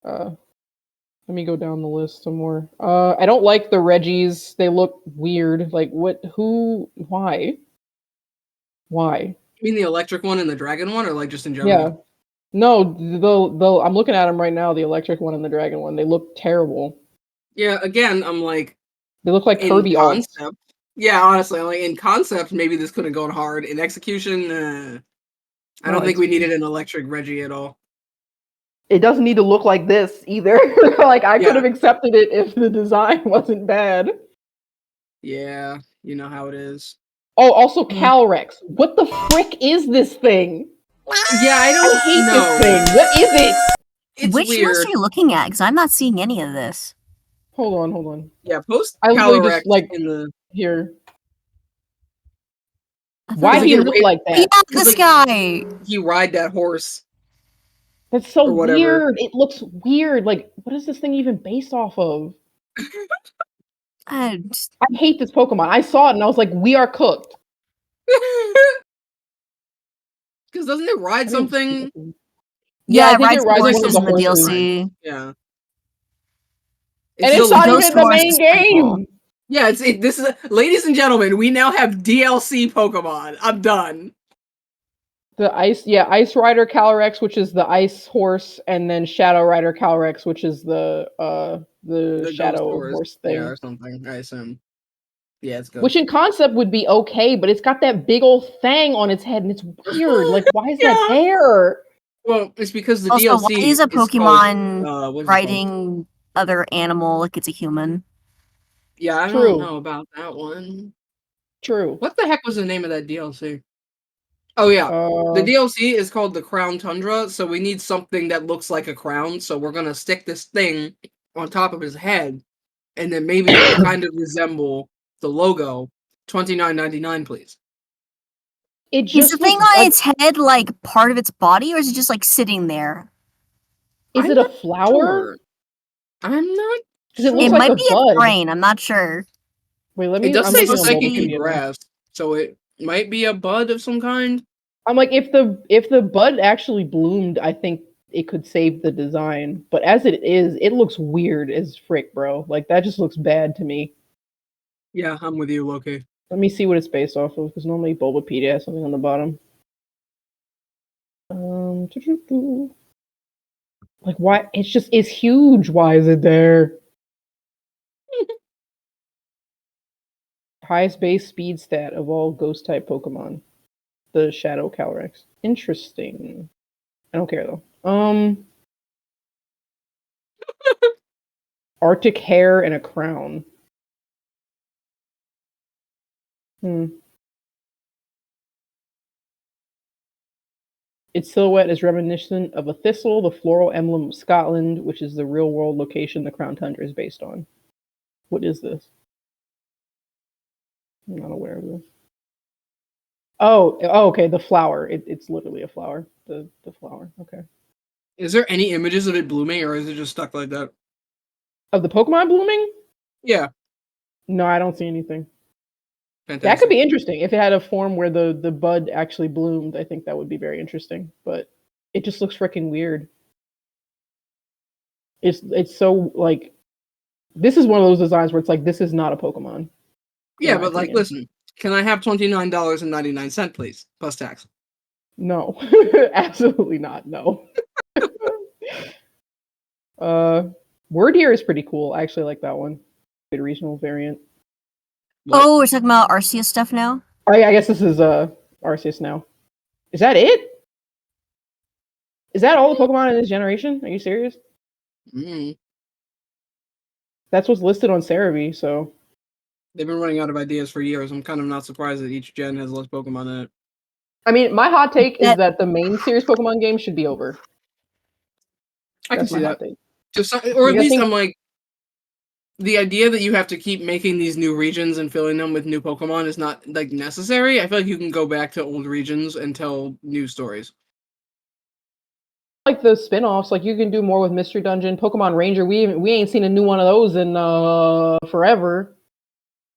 Let me go down the list some more. I don't like the Reggies. They look weird. Like, what? Who? Why? Why? You mean the electric one and the dragon one, or like just in general? Yeah. No, the I'm looking at them right now. The electric one and the dragon one. They look terrible. Yeah. Again, I'm like. They look like Kirby concept. art. Yeah, honestly, like in concept, maybe this could have gone hard. In execution, I don't think we needed an electric Reggie at all. It doesn't need to look like this either. Like, I could have accepted it if the design wasn't bad. Yeah, you know how it is. Oh, also Calyrex. What the frick is this thing? Yeah, I hate this thing. What is it? It's Which weird. list are you looking at? Because I'm not seeing any of this. Hold on. Yeah, post I literally Calyrex just like in the here. Why do you look like that? Yeah, this guy. You ride that horse. That's so weird. It looks weird. Like, what is this thing even based off of? I hate this Pokemon. I saw it and I was like, we are cooked. Because doesn't it ride something? Yeah, I think it rides horses in the DLC. Yeah. And it's not even the main game. Yeah, this is ladies and gentlemen, we now have DLC Pokemon. I'm done. The Ice Rider Calyrex, which is the ice horse, and then Shadow Rider Calyrex, which is the shadow horse thing. Yeah, or something, I assume. Yeah, it's good. Which in concept would be okay, but it's got that big old thing on its head, and it's weird. Like, why is that there? Well, it's because the also, DLC why is a Pokemon called, riding other animal like it's a human? Yeah, I don't know about that one. True. What the heck was the name of that DLC? Oh yeah, the DLC is called the Crown Tundra, so we need something that looks like a crown. So we're gonna stick this thing on top of his head, and then maybe it'll kind of resemble the logo. $29.99, please. Is the thing on its head like part of its body, or is it just like sitting there? Is it a flower? Sure. I'm not. It looks like might be its brain. I'm not sure. Wait, let me. It does say second grass, so it might be a bud of some kind. I'm like, if the bud actually bloomed, I think it could save the design. But as it is, it looks weird as frick, bro. Like, that just looks bad to me. Yeah, I'm with you, Loki. Let me see what it's based off of, because normally Bulbapedia has something on the bottom. Like, why? It's huge. Why is it there? Highest base speed stat of all ghost type Pokemon. The Shadow Calyrex. Interesting. I don't care though. Arctic hair and a crown. Its silhouette is reminiscent of a thistle, the floral emblem of Scotland, which is the real-world location the Crown Tundra is based on. What is this? I'm not aware of this. Oh, okay, the flower. It's literally a flower. The flower, okay. Is there any images of it blooming, or is it just stuck like that? Of the Pokemon blooming? Yeah. No, I don't see anything. Fantastic. That could be interesting. If it had a form where the bud actually bloomed, I think that would be very interesting. But it just looks freaking weird. It's so, like... This is one of those designs where it's like, this is not a Pokemon. Yeah, but like, listen. Can I have $29.99, please? Plus tax. No. Absolutely not. No. Wordheer is pretty cool. I actually like that one. Good regional variant. What? Oh, we're talking about Arceus stuff now? Oh yeah, I guess this is Arceus now. Is that it? Is that all the Pokemon in this generation? Are you serious? Mm. That's what's listed on Cerebi, so... They've been running out of ideas for years. I'm kind of not surprised that each gen has less Pokemon in it. I mean, my hot take is that the main series Pokemon game should be over. I can see that. Just, or Because at least I'm like, the idea that you have to keep making these new regions and filling them with new Pokemon is not like necessary. I feel like you can go back to old regions and tell new stories. Like the spin-offs, like you can do more with Mystery Dungeon, Pokemon Ranger. We ain't seen a new one of those in forever.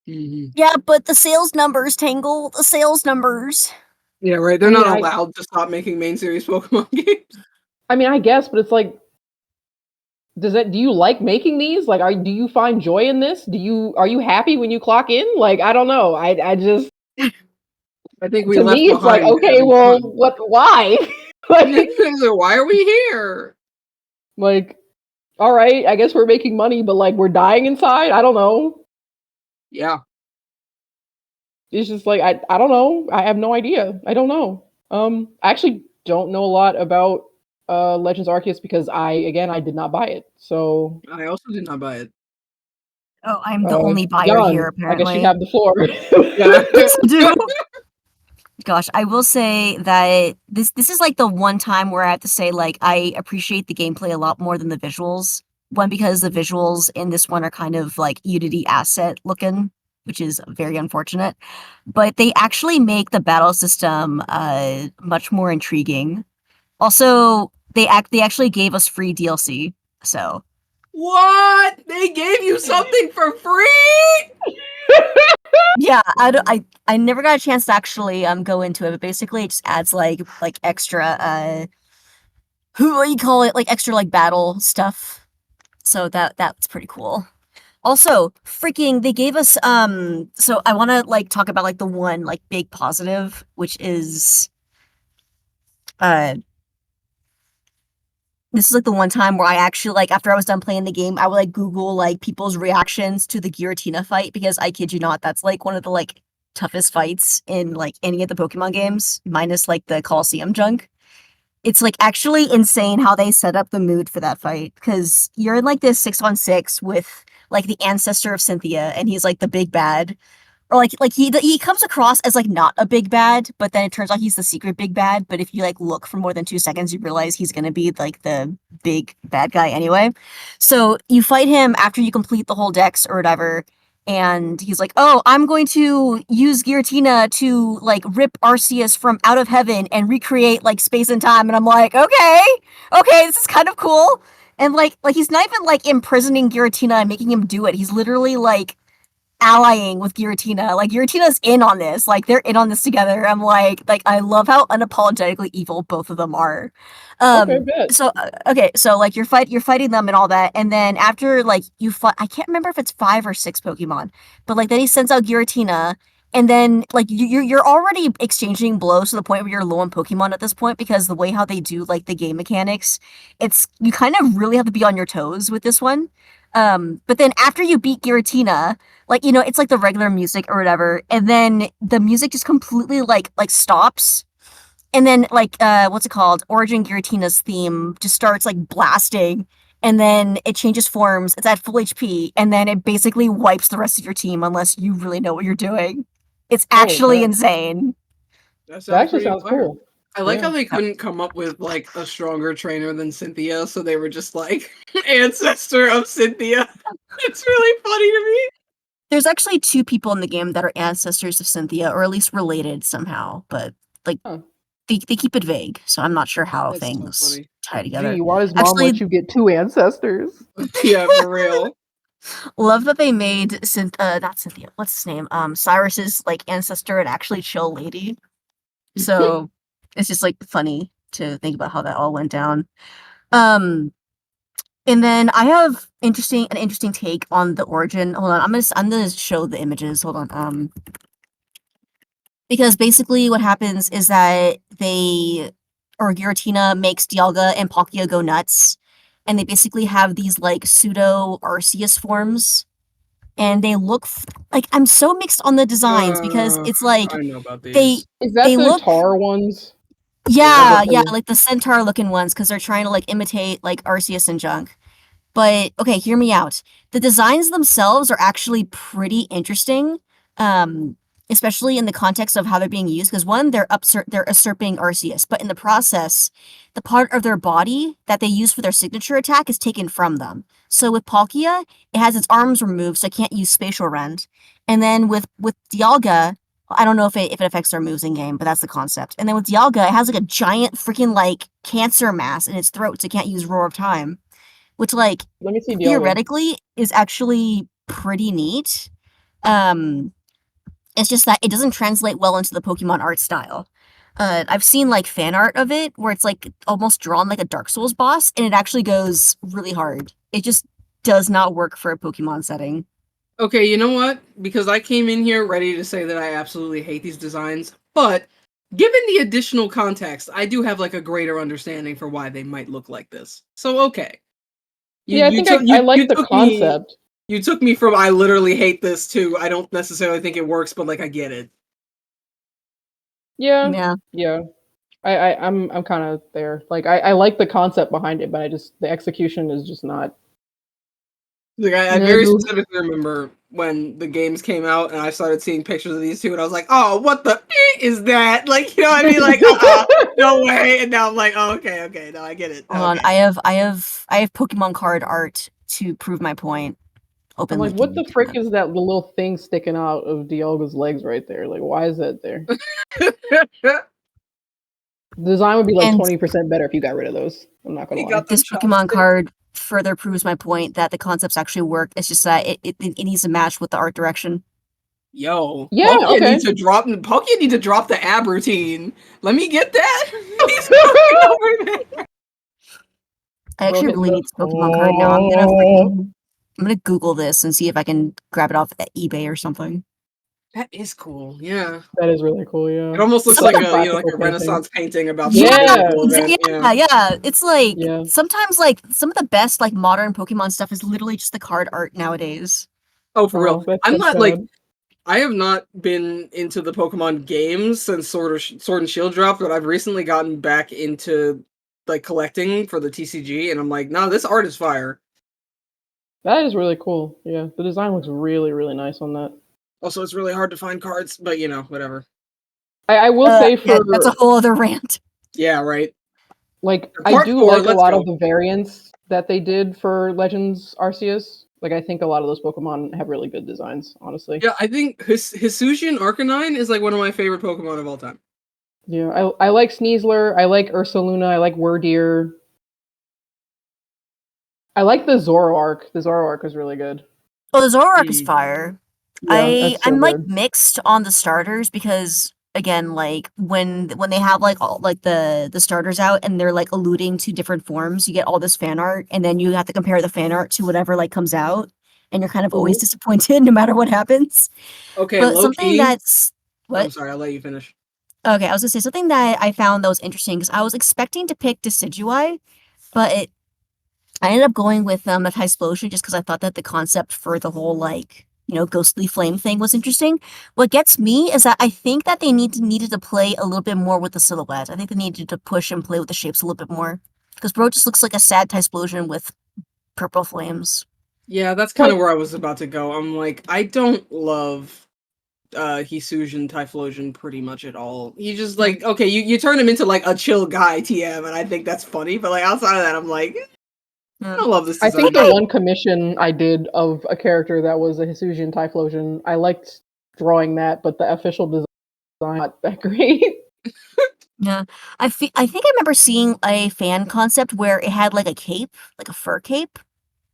Mm-hmm. Yeah, but the sales numbers, Tangle, the sales numbers. Yeah, right. They're not allowed to stop making main series Pokemon games. I mean, I guess, but it's like, do you like making these? Like, do you find joy in this? Are you happy when you clock in? Like, I don't know. I just, I think we to left me, it's like, okay, well, why? Like, why are we here? Like, all right, I guess we're making money, but like, we're dying inside. I don't know. Yeah. It's just like, I don't know. I have no idea. I don't know. I actually don't know a lot about Legends Arceus because I did not buy it. So I also did not buy it. Oh, I'm the only buyer here, apparently. I guess you have the floor. Yeah. Gosh, I will say that this is like the one time where I have to say, like, I appreciate the gameplay a lot more than the visuals. One, because the visuals in this one are kind of like Unity asset looking, which is very unfortunate. But they actually make the battle system much more intriguing. Also, they actually gave us free DLC, so. What? They gave you something for free? Yeah, I never got a chance to actually go into it, but basically it just adds like extra what do you call it? Like extra like battle stuff. So that's pretty cool. Also, freaking they gave us so I want to like talk about like the one like big positive, which is this is like the one time where I actually like after I was done playing the game, I would like Google like people's reactions to the Giratina fight because I kid you not, that's like one of the like toughest fights in like any of the Pokemon games, minus like the Coliseum junk. It's like actually insane how they set up the mood for that fight because you're in like this 6-on-6 with like the ancestor of Cynthia and he's like the big bad. Or like he comes across as like not a big bad, but then it turns out he's the secret big bad. But if you like look for more than 2 seconds, you realize he's gonna be like the big bad guy anyway. So you fight him after you complete the whole dex or whatever, and he's like, "Oh, I'm going to use Giratina to like rip Arceus from out of heaven and recreate like space and time." And I'm like, "Okay, this is kind of cool." And like he's not even like imprisoning Giratina and making him do it. He's literally like allying with Giratina. Like Giratina's in on this. Like they're in on this together. I'm like I love how unapologetically evil both of them are. So like you're fighting them and all that, and then after like you fight, I can't remember if it's 5 or 6 Pokemon, but like then he sends out Giratina, and then like you're already exchanging blows to the point where you're low on Pokemon at this point because the way how they do like the game mechanics, it's you kind of really have to be on your toes with this one. But then after you beat Giratina, like, you know, it's like the regular music or whatever, and then the music just completely like stops. And then like what's it called? Origin Giratina's theme just starts like blasting, and then it changes forms, it's at full HP, and then it basically wipes the rest of your team unless you really know what you're doing. It's actually insane. That actually sounds cool. I like how they couldn't come up with like a stronger trainer than Cynthia, so they were just like ancestor of Cynthia. It's really funny to me. There's actually 2 people in the game that are ancestors of Cynthia, or at least related somehow, but like they keep it vague, so I'm not sure how things tie together. Gee, why does mom let you get 2 ancestors? Yeah, for real. Love that they made not Cynthia, what's his name? Cyrus's like ancestor an actually chill lady. So it's just like funny to think about how that all went down. And then I have an interesting take on the origin. Hold on, I'm gonna show the images. Hold on. Because basically what happens is that Giratina makes Dialga and Palkia go nuts, and they basically have these like pseudo Arceus forms, and they look like I'm so mixed on the designs because it's like I know about these. Is that the Tar ones? Yeah, like the centaur looking ones, because they're trying to like imitate like Arceus and junk. But okay, hear me out. The designs themselves are actually pretty interesting, especially in the context of how they're being used. Because one, they're usurping Arceus, but in the process, the part of their body that they use for their signature attack is taken from them. So with Palkia, it has its arms removed, so it can't use spatial rend. And then with Dialga, I don't know if it affects their moves in game, but that's the concept. And then with Dialga, it has like a giant freaking like cancer mass in its throat, so it can't use Roar of Time, which like Let me see Dialga. theoretically is actually pretty neat. It's just that it doesn't translate well into the Pokemon art style. I've seen like fan art of it where it's like almost drawn like a Dark Souls boss, and it actually goes really hard. It just does not work for a Pokemon setting. Okay, you know what? Because I came in here ready to say that I absolutely hate these designs, but given the additional context, I do have like a greater understanding for why they might look like this. So okay. I like the concept. You took me from I literally hate this to I don't necessarily think it works, but like I get it. Yeah. I'm kind of there. Like I like the concept behind it, but the execution is just not. Like I very specifically remember when the games came out and I started seeing pictures of these two, and I was like, "Oh, what the is that?" Like, you know what I mean? Like, no way. And now I'm like, "Oh, okay, no, I get it." Hold on, I have Pokemon card art to prove my point. I'm like, what the frick is that little thing sticking out of Dialga's legs right there? Like, why is that there? The design would be like 20% better if you got rid of those. I'm not gonna lie. This Pokemon card further proves my point that the concepts actually work. It's just that it needs to match with the art direction. Yo, yeah, Palkia needs to drop the ab routine. Let me get that. He's over there. I actually really need this Pokemon card now. I'm gonna Google this and see if I can grab it off at eBay or something. That is cool. Yeah, that is really cool. Yeah, it almost looks like a Renaissance painting about. Yeah. It's like sometimes like some of the best like modern Pokemon stuff is literally just the card art nowadays. Oh, for real. I'm not sad. Like I have not been into the Pokemon games since Sword and Shield dropped, but I've recently gotten back into like collecting for the TCG, and I'm like, no, this art is fire. That is really cool. Yeah, the design looks really, really nice on that. Also, it's really hard to find cards, but you know, whatever. I will say that's a whole other rant. Yeah, right. Like I do like a lot of the variants that they did for Legends Arceus. Like I think a lot of those Pokemon have really good designs, honestly. Yeah, I think Hisuian Arcanine is like one of my favorite Pokemon of all time. Yeah, I like Sneasler, I like Ursaluna, I like Wordeer. I like the Zoroark. The Zoroark is really good. Oh, the Zoroark is fire. Yeah, I'm like mixed on the starters because again, like when they have like all like the starters out and they're like alluding to different forms, you get all this fan art, and then you have to compare the fan art to whatever like comes out, and you're kind of always disappointed no matter what happens. Okay, but something that's what? I'm sorry, I'll let you finish. Okay, I was gonna say something that I found that was interesting because I was expecting to pick Decidueye, but I ended up going with the Typhlosion just because I thought that the concept for the whole like ghostly flame thing was interesting. What gets me is that I think that they needed to play a little bit more with the silhouette. I think they needed to push and play with the shapes a little bit more because bro just looks like a sad Typhlosion with purple flames. Yeah, that's kind of where I was about to go. I'm like, I don't love Hisuian Typhlosion pretty much at all. You just like, okay, you turn him into like a chill guy TM, and I think that's funny, but like outside of that, I'm like, I don't love this design. I think the one commission I did of a character that was a Hisuian Typhlosion, I liked drawing that, but the official design not that great. Yeah, I think I remember seeing a fan concept where it had like a cape, like a fur cape,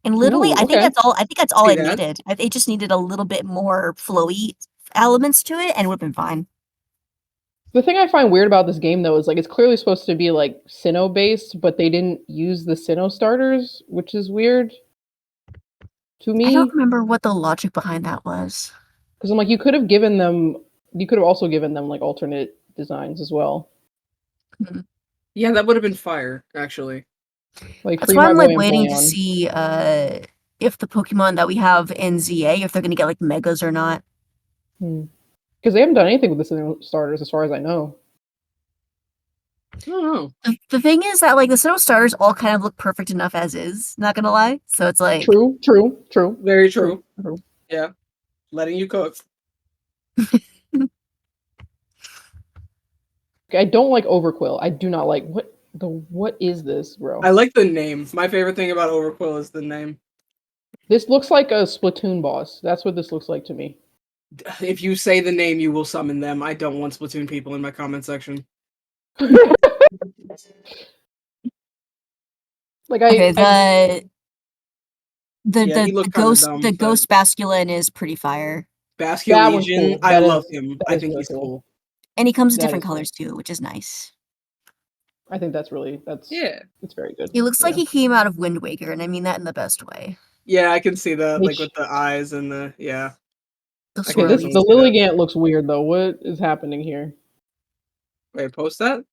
and literally, I think that's all. I think that's all it needed. It just needed a little bit more flowy elements to it, and it would have been fine. The thing I find weird about this game, though, is like it's clearly supposed to be like Sinnoh based, but they didn't use the Sinnoh starters, which is weird to me. I don't remember what the logic behind that was. Because I'm like, you could have also given them like alternate designs as well. Mm-hmm. Yeah, that would have been fire, actually. Like that's why I'm like waiting to see if the Pokemon that we have in ZA, if they're gonna get like megas or not. Because they haven't done anything with the Sinnoh starters, as far as I know. I don't know. The thing is that like the Sinnoh stars all kind of look perfect enough as is. Not gonna lie. So it's like True. Very true. Yeah, letting you cook. I don't like Overquill. I do not like what is this, bro? I like the name. My favorite thing about Overquill is the name. This looks like a Splatoon boss. That's what this looks like to me. If you say the name, you will summon them. I don't want Splatoon people in my comment section. Like okay, he looked kinda dumb, the but- ghost Basculin is pretty fire. Basculesian, cool. I love him. I think really he's cool. And he comes in That different is colors too, which is nice. I think that's Yeah. it's very good. He looks like Yeah. he came out of Wind Waker, and I mean that in the best way. Yeah, I can see that, like Which- with the eyes and the The I can Okay, swirlies. definitely the see that. Lilligant looks weird though. What is happening here? Wait, post that?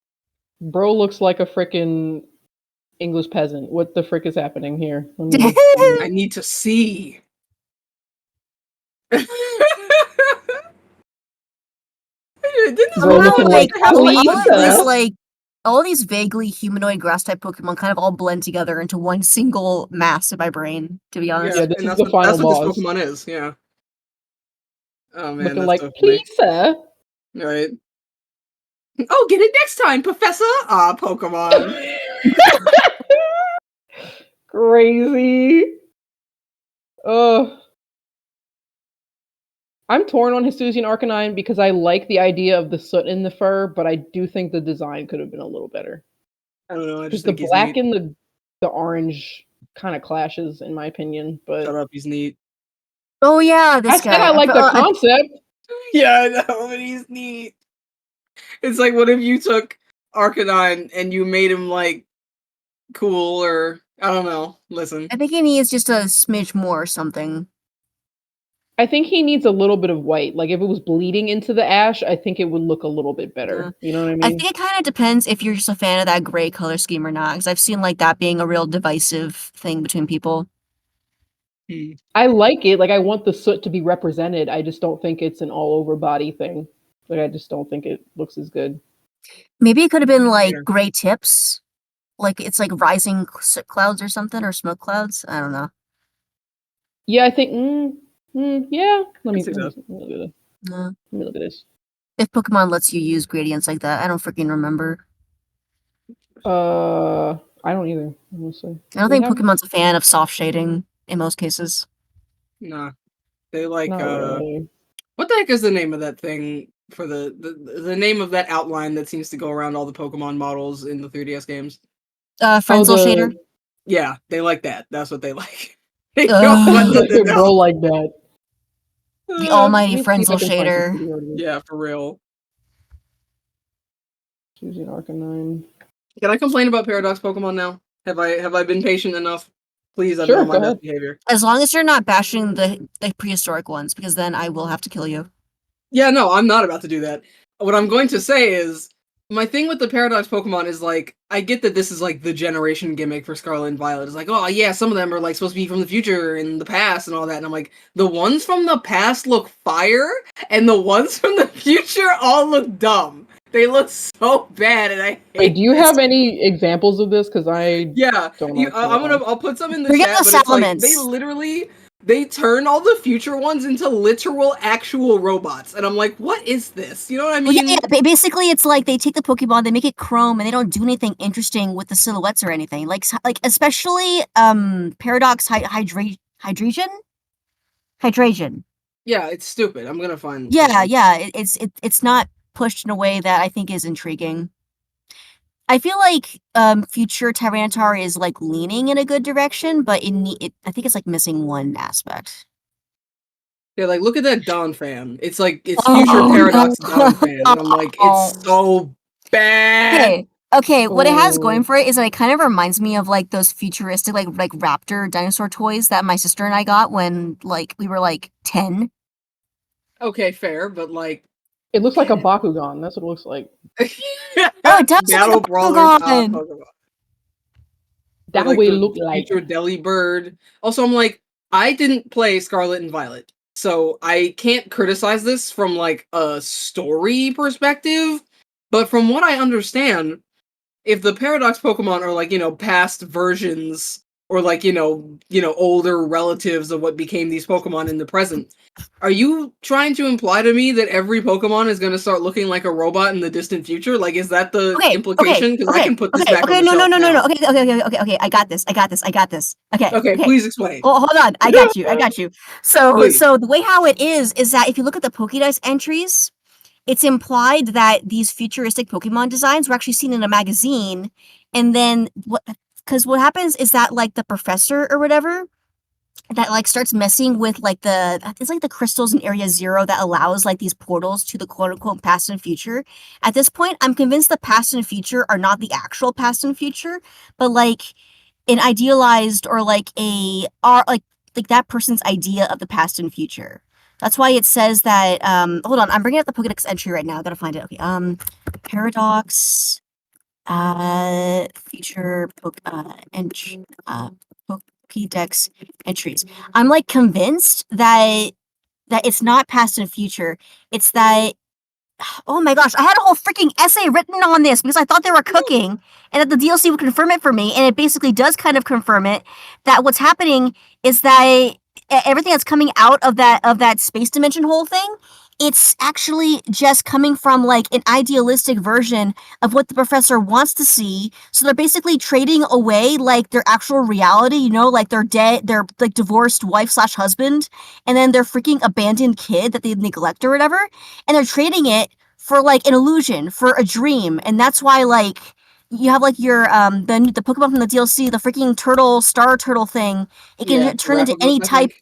Bro looks like a freaking English peasant. What the frick is happening here? I need to see. Didn't Bro, Somehow, looking like like all these vaguely humanoid grass type Pokemon kind of all blend together into one single mass in my brain, to be honest. Yeah, this and is the final that's what boss. this Pokemon is, yeah. Oh man, looking that's like, so funny. please, sir. Right. Oh, get it next time, Professor! Ah, Pokemon. Crazy. I'm torn on Hisuian Arcanine because I like the idea of the soot in the fur, but I do think the design could have been a little better. I don't know, I Because just the think he's black neat. and the orange kind of clashes, in my opinion. But Shut up, he's neat. Oh yeah, this I guy. said I like the concept. Yeah, I know, but he's neat. It's like, what if you took Arcanine and you made him, like, cool, or, I don't know, listen. I think he needs just a smidge more or something. I think he needs a little bit of white. Like if it was bleeding into the ash, I think it would look a little bit better. You know what I mean? I think it kind of depends if you're just a fan of that gray color scheme or not, because I've seen like that being a real divisive thing between people. I like it. Like I want the soot to be represented. I just don't think it's an all over body thing. Like I just don't think it looks as good. Maybe it could have been like gray tips, like it's like rising soot clouds or something, or smoke clouds. I don't know. Yeah, I think. Yeah. Let me look at this. If Pokemon lets you use gradients like that, I don't freaking remember. I don't either. Honestly, I don't think Pokemon's a fan of soft shading in most cases. Nah, they like Not really. What the heck is the name of that thing for the name of that outline that seems to go around all the Pokemon models in the 3DS games? Frenzel shader. Yeah, they like that. That's what they like. They don't want nothing else. Bro like that. The almighty Frenzel shader. Yeah, for real. Choosing Arcanine. Can I complain about Paradox Pokemon now? Have I been patient enough? Please, I've Sure, been on my go ahead. best behavior. As long as you're not bashing the prehistoric ones, because then I will have to kill you. Yeah, no, I'm not about to do that. What I'm going to say is, my thing with the Paradox Pokemon is, like, I get that this is, like, the generation gimmick for Scarlet and Violet. It's like, oh, yeah, some of them are, like, supposed to be from the future and the past and all that. And I'm like, the ones from the past look fire, and the ones from the future all look dumb. They look so bad, and I hate Wait, do you have any examples of this? Because I don't know. I'll put some in the chat, but it's like, they literally... They turn all the future ones into literal, actual robots. And I'm like, what is this? You know what I mean? Well, yeah, basically it's like they take the Pokemon, they make it chrome, and they don't do anything interesting with the silhouettes or anything. Like especially Paradox Hydration? Yeah, it's stupid. I'm gonna find... Yeah, it's not pushed in a way that I think is intriguing. I feel like future Tyranitar is like leaning in a good direction, but I think it's like missing one aspect. Yeah, like look at that Dawn fan. It's like it's future Paradox Dawn fan, and I'm like, it's so bad. Okay. What it has going for it is that it kind of reminds me of like those futuristic like raptor dinosaur toys that my sister and I got when like we were like 10. Okay, fair, but like it looks like a Bakugan. That's what it looks like. Oh, it does Battle look like a Brawlers. Pokemon. That way look like future Delibird. Also, I'm like, I didn't play Scarlet and Violet, so I can't criticize this from like a story perspective. But from what I understand, if the Paradox Pokemon are like, past versions or like, older relatives of what became these Pokemon in the present, are you trying to imply to me that every Pokemon is going to start looking like a robot in the distant future? Like, is that the implication? Because I can put this back on the shelf now. Okay, I got this. Okay, please explain. Well, hold on, I got you. So, Please. so the way how it is that if you look at the Pokédex entries, it's implied that these futuristic Pokemon designs were actually seen in a magazine, and then what happens is that like the professor or whatever that like starts messing with like it's like the crystals in Area Zero that allows like these portals to the quote unquote past and future. At this point, I'm convinced the past and future are not the actual past and future, but like an idealized or like like that person's idea of the past and future. That's why it says that hold on, I'm bringing up the Pokédex entry right now. I gotta find it. Okay. Paradox future Pokédex entries. I'm like convinced that it's not past and future. It's that oh my gosh, I had a whole freaking essay written on this because I thought they were cooking and that the DLC would confirm it for me, and it basically does kind of confirm it that what's happening is that everything that's coming out of that space dimension whole thing, it's actually just coming from like an idealistic version of what the professor wants to see. So they're basically trading away like their actual reality, like their like divorced wife/husband, and then their freaking abandoned kid that they neglect or whatever, and they're trading it for like an illusion, for a dream. And that's why like you have like your the Pokemon from the DLC, the freaking star turtle thing. It can turn into any type,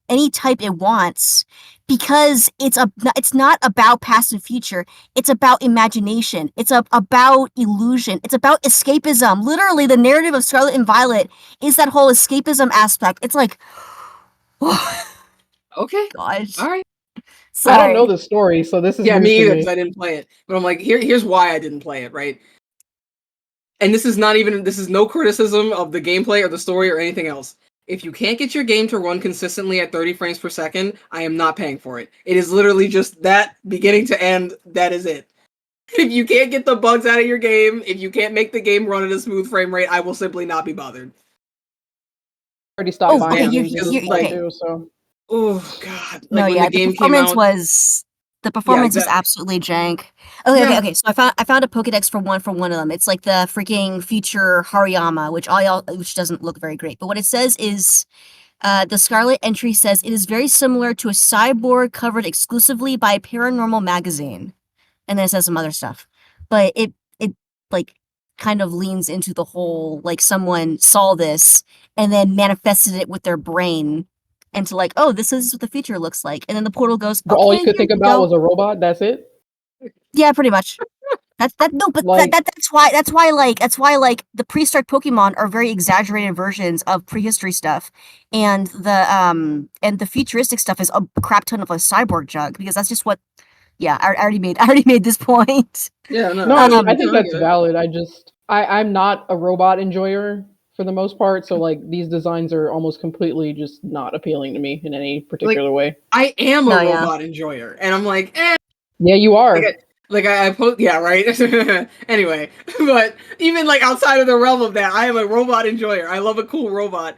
any type it wants, because it's not about past and future. It's about imagination. It's about illusion. It's about escapism. Literally, the narrative of Scarlet and Violet is that whole escapism aspect. It's like, okay, gosh, all right. Sorry. I don't know the story, so this is me either because I didn't play it. But I'm like, here's why I didn't play it, right? And this is no criticism of the gameplay or the story or anything else. If you can't get your game to run consistently at 30 frames per second, I am not paying for it. It is literally just that, beginning to end, that is it. If you can't get the bugs out of your game, if you can't make the game run at a smooth frame rate, I will simply not be bothered. Already stopped buying games. Oh god! Like when the game performance came out, the performance was absolutely jank. Okay. So I found a Pokédex for one of them. It's like the freaking future Hariyama, which doesn't look very great. But what it says is, the Scarlet entry says it is very similar to a cyborg covered exclusively by a paranormal magazine, and then it says some other stuff. But it like kind of leans into the whole like someone saw this and then manifested it with their brain. And to like, oh, this is what the future looks like, and then the portal goes. Okay, all you could think about was a robot. That's it. Yeah, pretty much. That's why the prehistoric Pokemon are very exaggerated versions of prehistory stuff, and the futuristic stuff is a crap ton of a cyborg jug, because that's just what. Yeah, I already made this point. Yeah, no, I think that's valid. I'm not a robot enjoyer for the most part, so like these designs are almost completely just not appealing to me in any particular way. I am a robot enjoyer, and I'm like, yeah, you are. Yeah, right. Anyway, but even like outside of the realm of that, I am a robot enjoyer. I love a cool robot,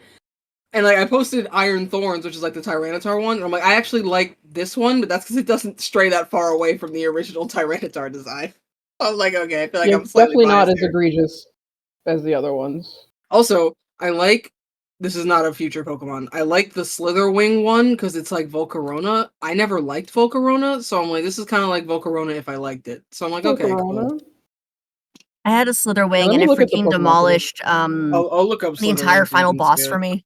and like I posted Iron Thorns, which is like the Tyranitar one, and I'm like, I actually like this one, but that's because it doesn't stray that far away from the original Tyranitar design. I was like, okay, I feel like I'm definitely not as egregious as the other ones. Also, this is not a future Pokemon. I like the Slitherwing one because it's like Volcarona. I never liked Volcarona, so I'm like, this is kind of like Volcarona if I liked it. So I'm like, okay, cool. I had a Slitherwing and it freaking demolished I'll look up the entire final boss for me.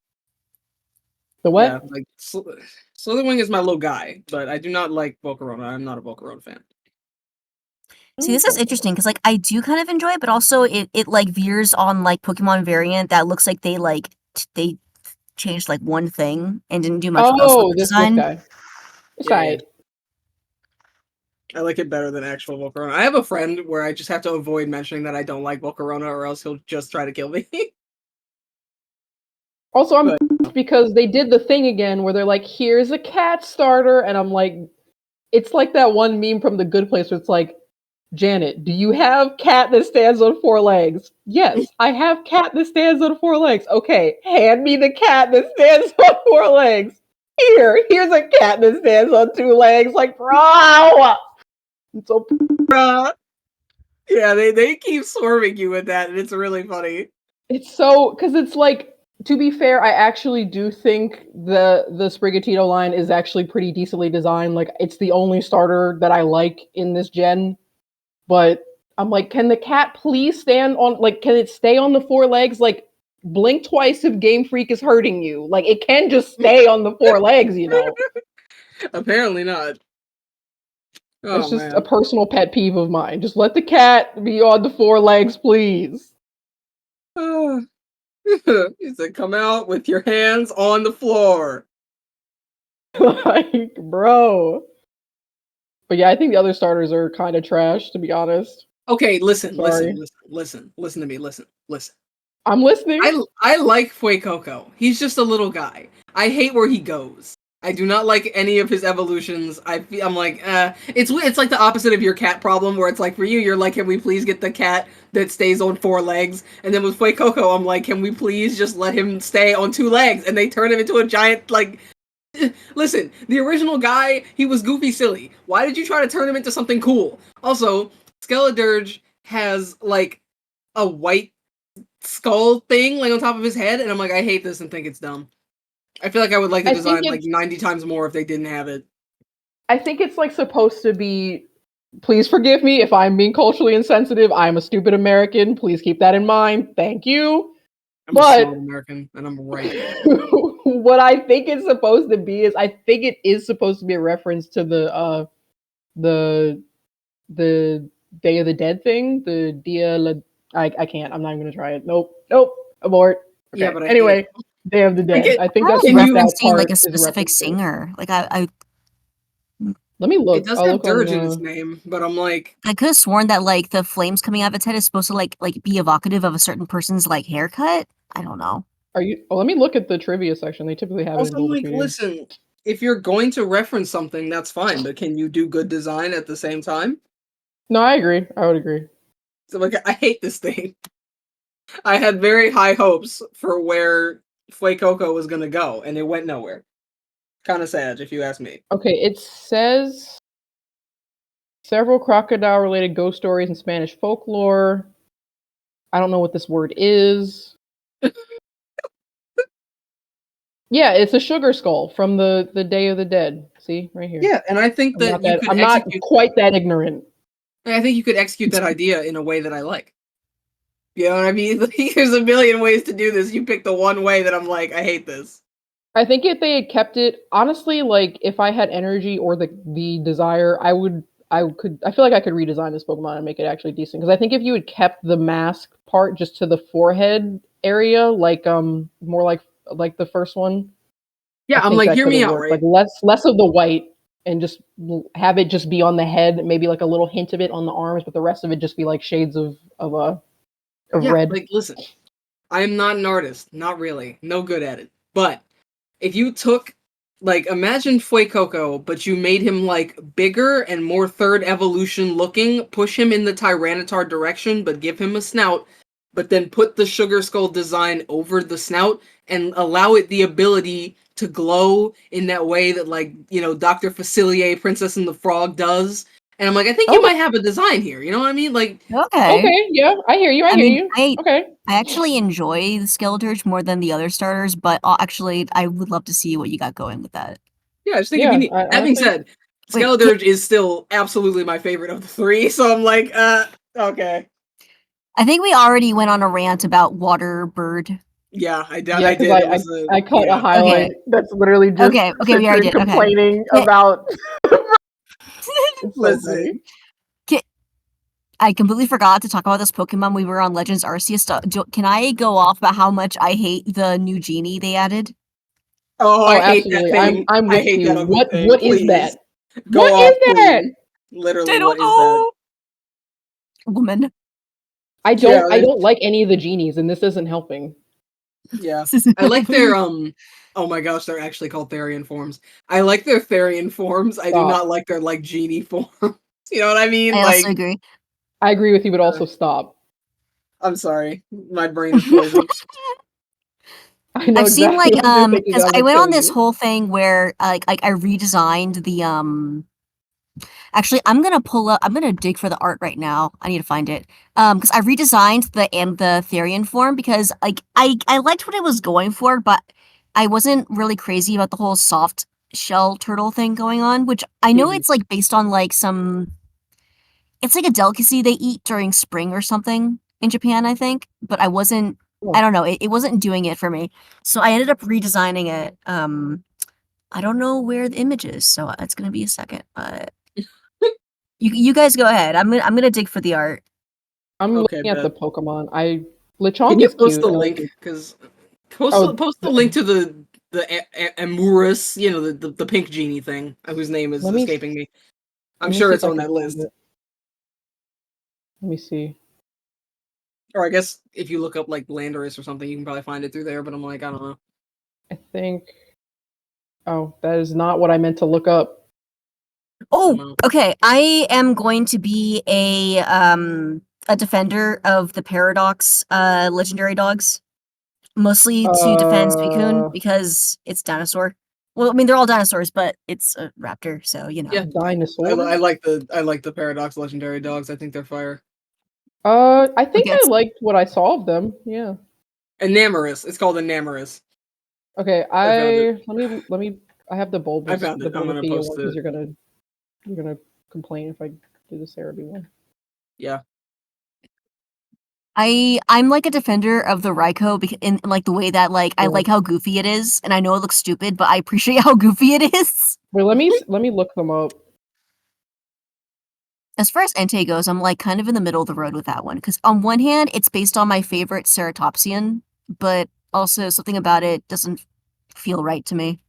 The what? Yeah, like Slitherwing is my little guy, but I do not like Volcarona. I'm not a Volcarona fan. See, this is interesting because like I do kind of enjoy it, but also it like veers on like Pokemon variant that looks like they changed like one thing and didn't do much else with the design. This guy. It's right. I like it better than actual Volcarona. I have a friend where I just have to avoid mentioning that I don't like Volcarona, or else he'll just try to kill me. Also, I'm because they did the thing again where they're like, here's a cat starter, and I'm like, it's like that one meme from The Good Place where it's like, Janet, do you have cat that stands on 4 legs? Yes, I have cat that stands on 4 legs. Okay, hand me the cat that stands on 4 legs. Here's a cat that stands on 2 legs. Like, bro! So, yeah, they keep swerving you with that, and it's really funny. It's so, because it's like, to be fair, I actually do think the Sprigatito line is actually pretty decently designed. Like, it's the only starter that I like in this gen. But I'm like, can the cat please stand on, like, can it stay on the 4 legs? Like, blink twice if Game Freak is hurting you. Like, it can just stay on the 4 legs, you know? Apparently not. Oh, it's just man. a personal pet peeve of mine. Just let the cat be on the 4 legs, please. He said, come out with your hands on the floor. Like, bro. But yeah, I think the other starters are kind of trash, to be honest. Okay, listen to me, listen. I'm listening. I like Fuecoco. He's just a little guy. I hate where he goes. I do not like any of his evolutions. I'm like, it's like the opposite of your cat problem, where it's like, for you, you're like, can we please get the cat that stays on 4 legs? And then with Fuecoco, I'm like, can we please just let him stay on 2 legs? And they turn him into a giant, like... Listen, the original guy, he was goofy silly. Why did you try to turn him into something cool? Also, Skeledirge has, like, a white skull thing, like, on top of his head, and I'm like, I hate this and think it's dumb. I feel like I would like the design, like, 90 times more if they didn't have it. I think it's, like, supposed to be... Please forgive me if I'm being culturally insensitive. I'm a stupid American. Please keep that in mind. Thank you. I'm a smart American, and I'm right. What I think it's supposed to be is, I think it is supposed to be a reference to the Day of the Dead thing, the Dia La... I can't. I'm not even gonna try it. Nope. Abort. Okay. Yeah, but anyway, Day of the Dead. I think that's referencing like a specific singer. Like I let me look. It does have Dirge in its name, but I'm like, I could have sworn that like the flames coming out of its head is supposed to like be evocative of a certain person's like haircut. I don't know. Are you? Well, let me look at the trivia section. They typically have also, it in like, listen, if you're going to reference something, that's fine, but can you do good design at the same time? No, I agree. I would agree. So, like, I hate this thing. I had very high hopes for where Fuecoco was gonna go, and it went nowhere. Kind of sad, if you ask me. Okay, it says several crocodile-related ghost stories in Spanish folklore. I don't know what this word is. Yeah, it's a sugar skull from the Day of the Dead. See, right here. Yeah, and I think that I'm not quite that ignorant. I think you could execute that idea in a way that I like. You know what I mean? There's a million ways to do this. You pick the one way that I'm like, I hate this. I think if they had kept it, honestly, like, if I had energy or the desire, I feel like I could redesign this Pokemon and make it actually decent. Because I think if you had kept the mask part just to the forehead area, like, more like the first one. Yeah, I'm like, hear me out, right? Like, less of the white and just have it just be on the head, maybe like a little hint of it on the arms, but the rest of it just be like shades of red. Like, listen, I am not an artist, not really, no good at it. But if you took, like, imagine Fuecoco, but you made him like bigger and more third evolution looking, push him in the Tyranitar direction, but give him a snout, but then put the Sugar Skull design over the snout and allow it the ability to glow in that way that, like, you know, Dr. Facilier, Princess and the Frog does. And I'm like, I think you might have a design here. You know what I mean? Like, okay, yeah, I hear you. I hear you. Okay. I actually enjoy the Skeledirge more than the other starters, but actually, I would love to see what you got going with that. Yeah, I just think it'd be neat. That being said, Skeledirge is still absolutely my favorite of the 3, so I'm like, okay. I think we already went on a rant about Water Bird. Yeah, I did. I caught a highlight that's literally just we already did. Complaining about. Listen. I completely forgot to talk about this Pokemon. We were on Legends Arceus. Can I go off about how much I hate the new genie they added? Oh, I hate absolutely. that thing. I'm with you. What is that? What is that? Literally, I don't know. Woman. I don't like any of the genies, and this isn't helping. Yeah. I like their oh my gosh, they're actually called Therian forms. I like their Therian forms. I do not like their like genie forms. You know what I mean? I also agree. I agree with you, but also stop. I'm sorry. My brain is poisoned. I know I've seen exactly like what you're thinking, because I'm I gonna went kill on this you. whole thing where like I redesigned the. Actually, I'm gonna dig for the art right now. I need to find it. Because I redesigned the Therian form because like I liked what it was going for, but I wasn't really crazy about the whole soft shell turtle thing going on, which I know it's like based on like it's like a delicacy they eat during spring or something in Japan, I think. But I don't know, it wasn't doing it for me. So I ended up redesigning it. I don't know where the image is, so it's gonna be a second, but you guys go ahead. I'm gonna dig for the art. I'm Okay, looking at the bet. Pokemon. Can Lechonk you is post cute. the I like link? it. Because Oh, post the link to the Amurus, you know, the pink genie thing, whose name is Let me escaping me. I'm let me sure see it's if I on can that find list. it. Let me see. Or I guess if you look up like Landorus or something, you can probably find it through there. But I'm like, I don't know. I think. Oh, that is not what I meant to look up. Oh, okay. I am going to be a defender of the Paradox legendary dogs. Mostly to defend Suicune because it's dinosaur. Well, I mean they're all dinosaurs, but it's a raptor, so you know. Yeah, Dinosaur. I like the Paradox legendary dogs. I think they're fire. I think Okay, I liked what I saw of them. Yeah. Enamorous. It's called Enamorous. Okay, let me. I have the I found it. I'm gonna Bulbapedia post one because it. you're gonna complain if I do the Cerebi one. Yeah. I'm like a defender of the Raikou in like the way that like I Yeah. like how goofy it is, and I know it looks stupid, but I appreciate how goofy it is. Wait, let me look them up. As far as Entei goes, I'm like kind of in the middle of the road with that one because on one hand, it's based on my favorite Ceratopsian, but also something about it doesn't feel right to me.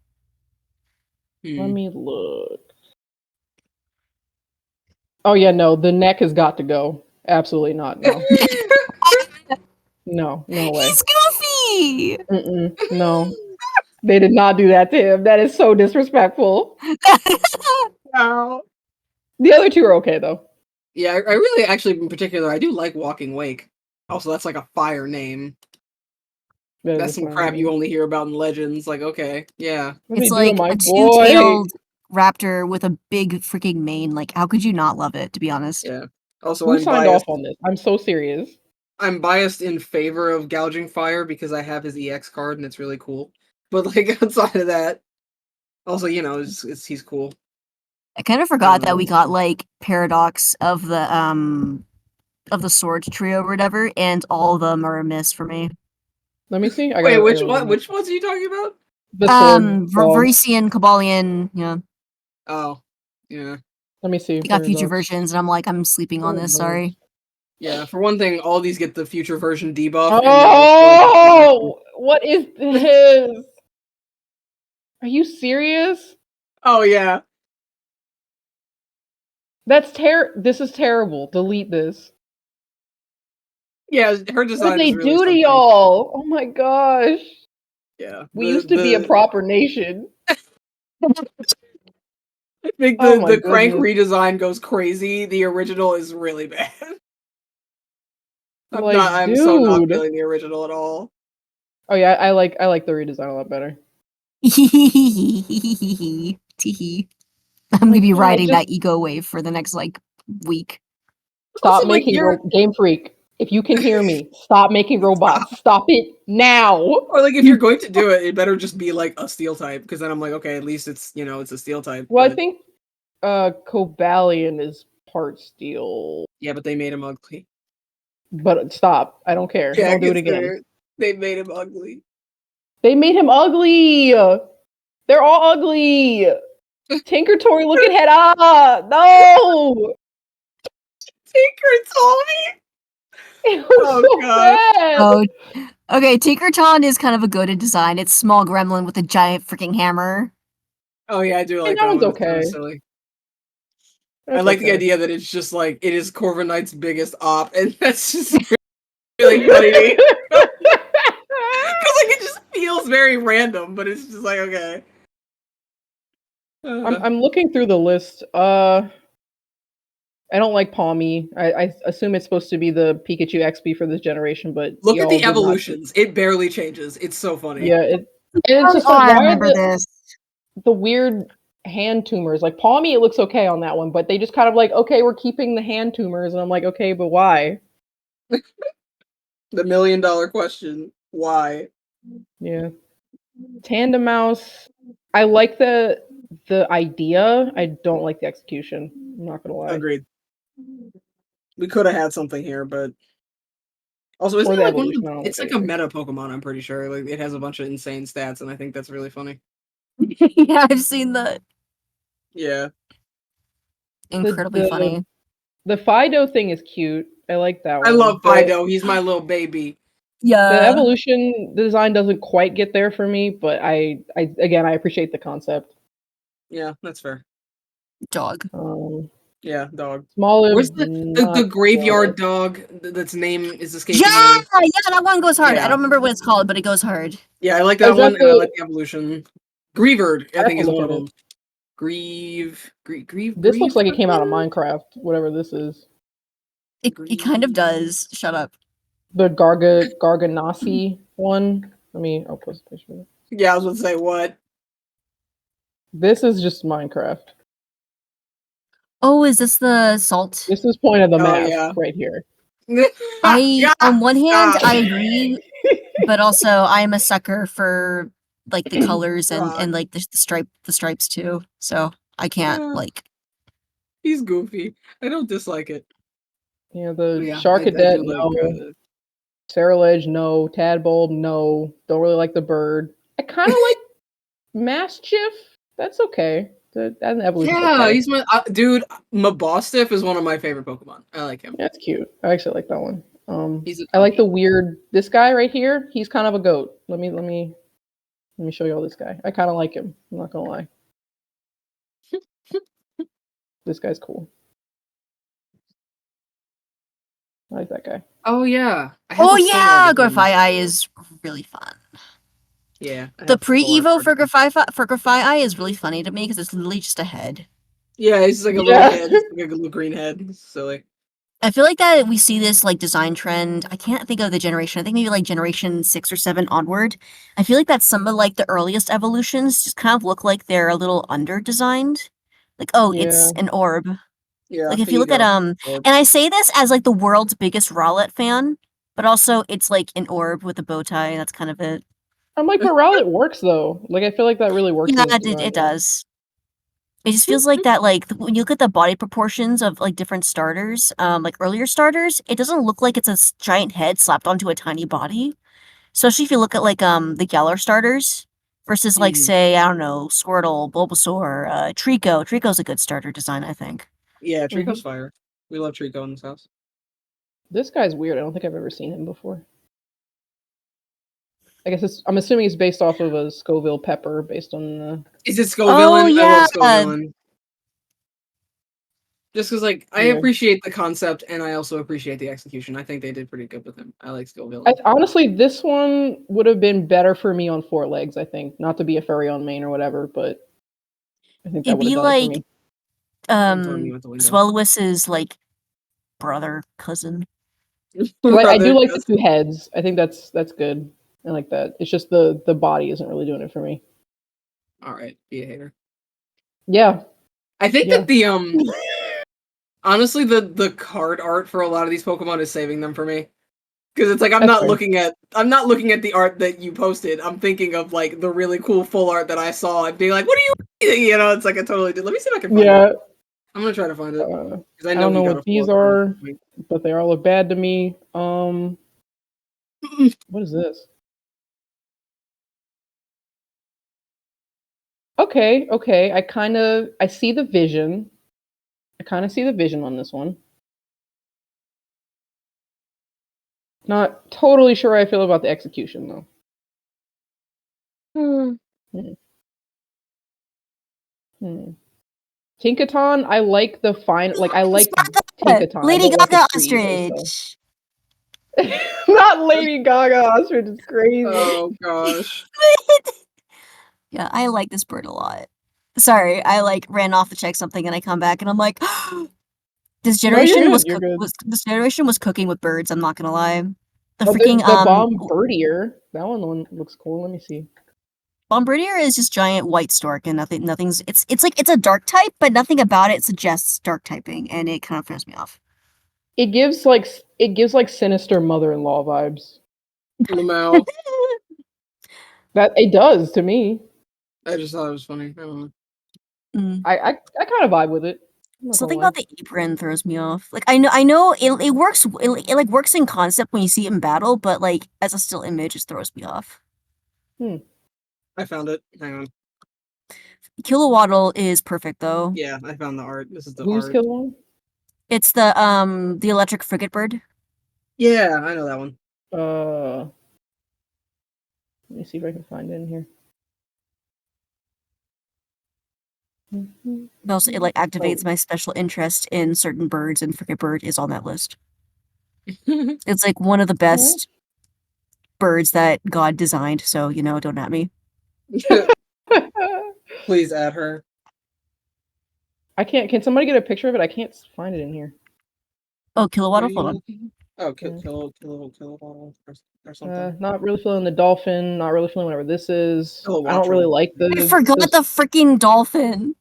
Let me look. Oh yeah, no, the neck has got to go. Absolutely not. No. No, no way. He's goofy. No, they did not do that to him. That is so disrespectful. Wow. The other two are okay though. Yeah, I really actually in particular I do like Walking Wake. Also, that's like a fire name. That's some crap you only hear about in legends. Like, okay, yeah. It's like a two-tailed raptor with a big freaking mane. Like, how could you not love it, to be honest? Yeah. Also, Who I'm signed biased. off on this? I'm so serious. I'm biased in favor of Gouging Fire because I have his EX card and it's really cool. But like outside of that, also, you know, he's cool. I kind of forgot that we got like Paradox of the Sword trio or whatever, and all of them are a miss for me. Let me see. Wait, which ones are you talking about? The sword. Varisian, Kabalion, yeah. Oh, yeah. Let me see. They got future versions, and I'm like, I'm sleeping on this. Sorry. Yeah, for one thing, all these get the future version debuff. Oh, what is this? Are you serious? Oh yeah. This is terrible. Delete this. Yeah, her design. What did they is really do to something. y'all? Oh my gosh. Yeah. We used to be a proper nation. I think the Crank redesign goes crazy. The original is really bad. I'm so not feeling the original at all. Oh yeah, I like the redesign a lot better. I'm gonna be riding that ego wave for the next like week. Stop making Game Freak. If you can hear me, stop making robots. Stop it now. Or like if you're going to do it, it better just be like a steel type, because then I'm like, okay, at least it's it's a steel type. Well, I think Cobalion is part steel. Yeah, but they made him ugly. But stop. I don't care. Yeah, don't do it again. They made him ugly. They made him ugly. They're all ugly. Tinker Toy looking head up. No. Tinker Toy. It was so bad. Oh, okay. Tinkerton is kind of a goated design. It's small gremlin with a giant freaking hammer. Oh yeah, I do like that that was one. okay. It's silly. I like the idea that it's just like it is Corviknight's biggest op, and that's just really funny to me. Because like it just feels very random, but it's just like okay. I'm looking through the list. I don't like Palmy. I assume it's supposed to be the Pikachu XP for this generation, but Look at y'all the did not- evolutions. It barely changes. It's so funny. Yeah, and it's just Oh, like, I why are remember this. the weird hand tumors? Like Palmy, it looks okay on that one, but they just kind of like, okay, we're keeping the hand tumors, and I'm like, okay, but why? The $1 million question. Why? Yeah. Tandem Mouse. I like the idea. I don't like the execution. I'm not gonna lie. Agreed. We could have had something here, but also isn't Or it the like one of evolution, the, I don't it's like like a anything. meta Pokemon, I'm pretty sure. Like it has a bunch of insane stats, and I think that's really funny. Yeah, I've seen that. Yeah. Incredibly funny. The Fido thing is cute. I like that one. I love Fido. He's my little baby. Yeah. The evolution design doesn't quite get there for me, but I appreciate the concept. Yeah, that's fair. Dog. Yeah, dog. Smaller. Where's the graveyard dog that's name is escaping Yeah, me? yeah, that one goes hard. Yeah. I don't remember what it's called, but it goes hard. Yeah, I like that one, and I like the evolution. Greavard, I think, is one of them. Grieve. This looks like it came out of Minecraft, whatever this is. It kind of does. Shut up. The Garganasi one. I'll post a picture of it. Yeah, I was going to say, what? This is just Minecraft. Oh, is this the salt? This is point of the map right here. On one hand, I agree, but also I'm a sucker for like the colors and like the stripes too. So I can't like. He's goofy. I don't dislike it. Yeah, the Sharkadet, no. Cerulege, no. Tadbulb, no. Don't really like the bird. I kind of like Mastiff. That's okay. That evolution. Yeah, he's my dude. Mabostiff is one of my favorite Pokemon. I like him. That's cute. I actually like that one. I like the weird. This guy right here. He's kind of a goat. Let me show you all this guy. I kind of like him. I'm not gonna lie. This guy's cool. I like that guy. Oh yeah. Grafai is really fun. Yeah. The pre-evo for Grafai is really funny to me because it's literally just a head. Yeah, it's just like a little head, like a little green head. It's silly. I feel like that we see this like design trend. I can't think of the generation. I think maybe like generation 6 or 7 onward. I feel like that some of like the earliest evolutions just kind of look like they're a little under designed. Like, it's an orb. Yeah. Like if you look at and I say this as like the world's biggest Rowlet fan, but also it's like an orb with a bow tie, and that's kind of it. I'm like, but Rowlet works though. Like I feel like that really works. Yeah, it does. It just feels like that, like, when you look at the body proportions of, like, different starters, like, earlier starters, it doesn't look like it's a giant head slapped onto a tiny body. Especially if you look at, like, the Galar starters versus, like, say, I don't know, Squirtle, Bulbasaur, Trico. Trico's a good starter design, I think. Yeah, Trico's fire. We love Trico in this house. This guy's weird. I don't think I've ever seen him before. I guess I'm assuming it's based off of a Scoville pepper, based on the... Is it Scoville? Oh, yeah. I love Scoville. Just because, like, I appreciate the concept, and I also appreciate the execution. I think they did pretty good with him. I like Scoville. Honestly, this one would have been better for me on 4 legs, I think. Not to be a furry on main or whatever, but I think that would have done it for me. Swellowis's, like, brother, cousin. I do like the 2 heads. I think that's good. I like that. It's just the body isn't really doing it for me. All right, be a hater. Yeah. I think that the honestly the card art for a lot of these Pokemon is saving them for me. Because it's like I'm not looking at the art that you posted. I'm thinking of like the really cool full art that I saw and being like, what are you eating? You know, it's like I totally did. Let me see if I can find it. I'm gonna try to find it. Because I don't know what these are, but they all look bad to me. What is this? Okay. I see the vision. I kind of see the vision on this one. Not totally sure how I feel about the execution, though. Tinkaton, I like the fine. Like, I like Tinkaton. Lady Gaga Ostrich. Not Lady Gaga Ostrich. It's crazy. Oh, gosh. Yeah, I like this bird a lot. Sorry, I like ran off to check something and I come back and I'm like, This No, generation you're good. this generation was cooking with birds. I'm not gonna lie. The Oh, freaking the Bombardier. That one looks cool. Let me see. Bombardier is just giant white stork, and nothing's. It's like it's a dark type, but nothing about it suggests dark typing, and it kind of throws me off. It gives like sinister mother-in-law vibes. Lamau. That it does to me. I just thought it was funny. I don't know. I kind of vibe with it. Something about the apron throws me off. Like I know it works. It like works in concept when you see it in battle, but like as a still image, it throws me off. I found it. Hang on. Kilowattle is perfect though. Yeah, I found the art. This is the Who's art. Kilowattle? It's the electric frigate bird. Yeah, I know that one. Let me see if I can find it in here. Also, it like activates my special interest in certain birds, and frigate bird is on that list. It's like one of the best birds that God designed. So don't at me. Please add her. I can't. Can somebody get a picture of it? I can't find it in here. Oh, Kilowattle, hold on. Oh, Kilowattle or something. Not really feeling the dolphin. Not really feeling whatever this is. Kilowattle. I don't really like the. I forgot the freaking dolphin.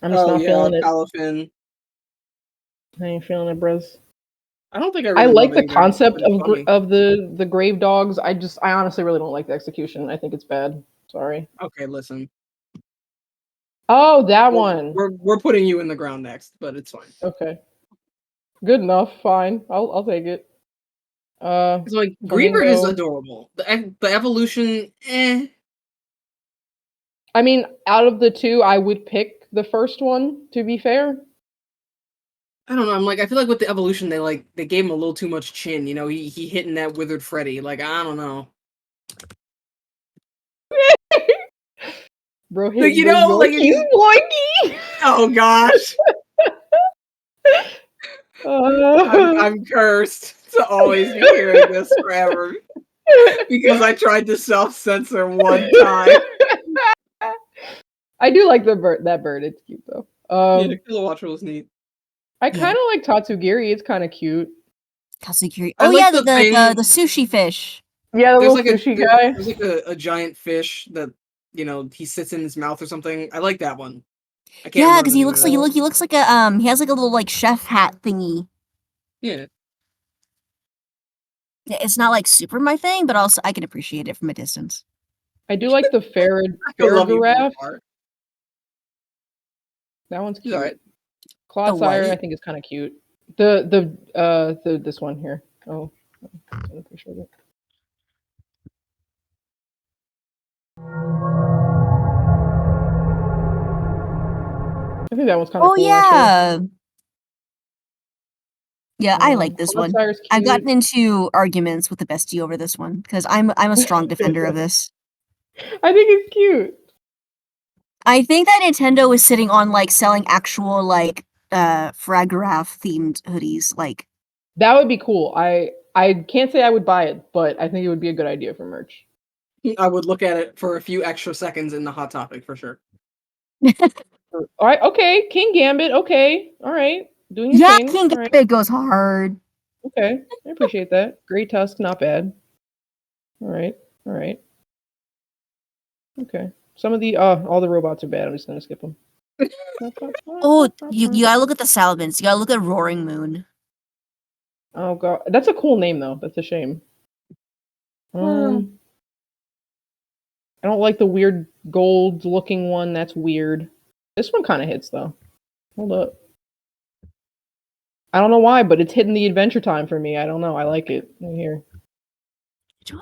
I'm just not feeling it. Palafin. I ain't feeling it, bros. I don't think I like the concept of the grave dogs. I honestly really don't like the execution. I think it's bad. Sorry. Okay, listen. Oh, that one. We're putting you in the ground next, but it's fine. Okay. Good enough. Fine. I'll take it. It's like Greebird is adorable. The evolution, eh. I mean, out of the two, I would pick the first one, to be fair. I don't know. I feel like with the evolution, they gave him a little too much chin. He hitting that withered Freddy. Like, I don't know. Bro, he's Yoinky. Oh gosh. I'm cursed to always be hearing this forever because I tried to self-censor one time. I do like that bird. It's cute though. Yeah, the Kilowattro was neat. I kind of like Tatsugiri. It's kind of cute. Tatsugiri. Oh yeah, the sushi fish. Yeah, the little sushi guy. There's like a giant fish that he sits in his mouth or something. I like that one. Yeah, because he looks like a he has like a little like chef hat thingy. Yeah. It's not like super my thing, but also I can appreciate it from a distance. I do like the Farragraph. That one's cute. Right. Clodsire, I think is kind of cute. This one here. Oh, I'm pretty sure of it. I think that one's kind of cool. Yeah. Actually. Yeah, I like this one. I've gotten into arguments with the bestie over this one because I'm a strong defender of this. I think it's cute. I think that Nintendo is sitting on like selling actual like Fragraph themed hoodies. Like that would be cool. I can't say I would buy it, but I think it would be a good idea for merch. I would look at it for a few extra seconds in the Hot Topic for sure. All right, okay, King Gambit, okay, all right, doing your thing. King Gambit goes hard. Okay, I appreciate that. Grey Tusk, not bad. All right. Okay, some of the all the robots are bad. I'm just gonna skip them. Oh, you gotta look at the Salamence. You gotta look at Roaring Moon. Oh god, that's a cool name though. That's a shame. I don't like the weird gold-looking one. That's weird. This one kind of hits, though. Hold up. I don't know why, but it's hitting the Adventure Time for me. I don't know. I like it. Right here. Which one?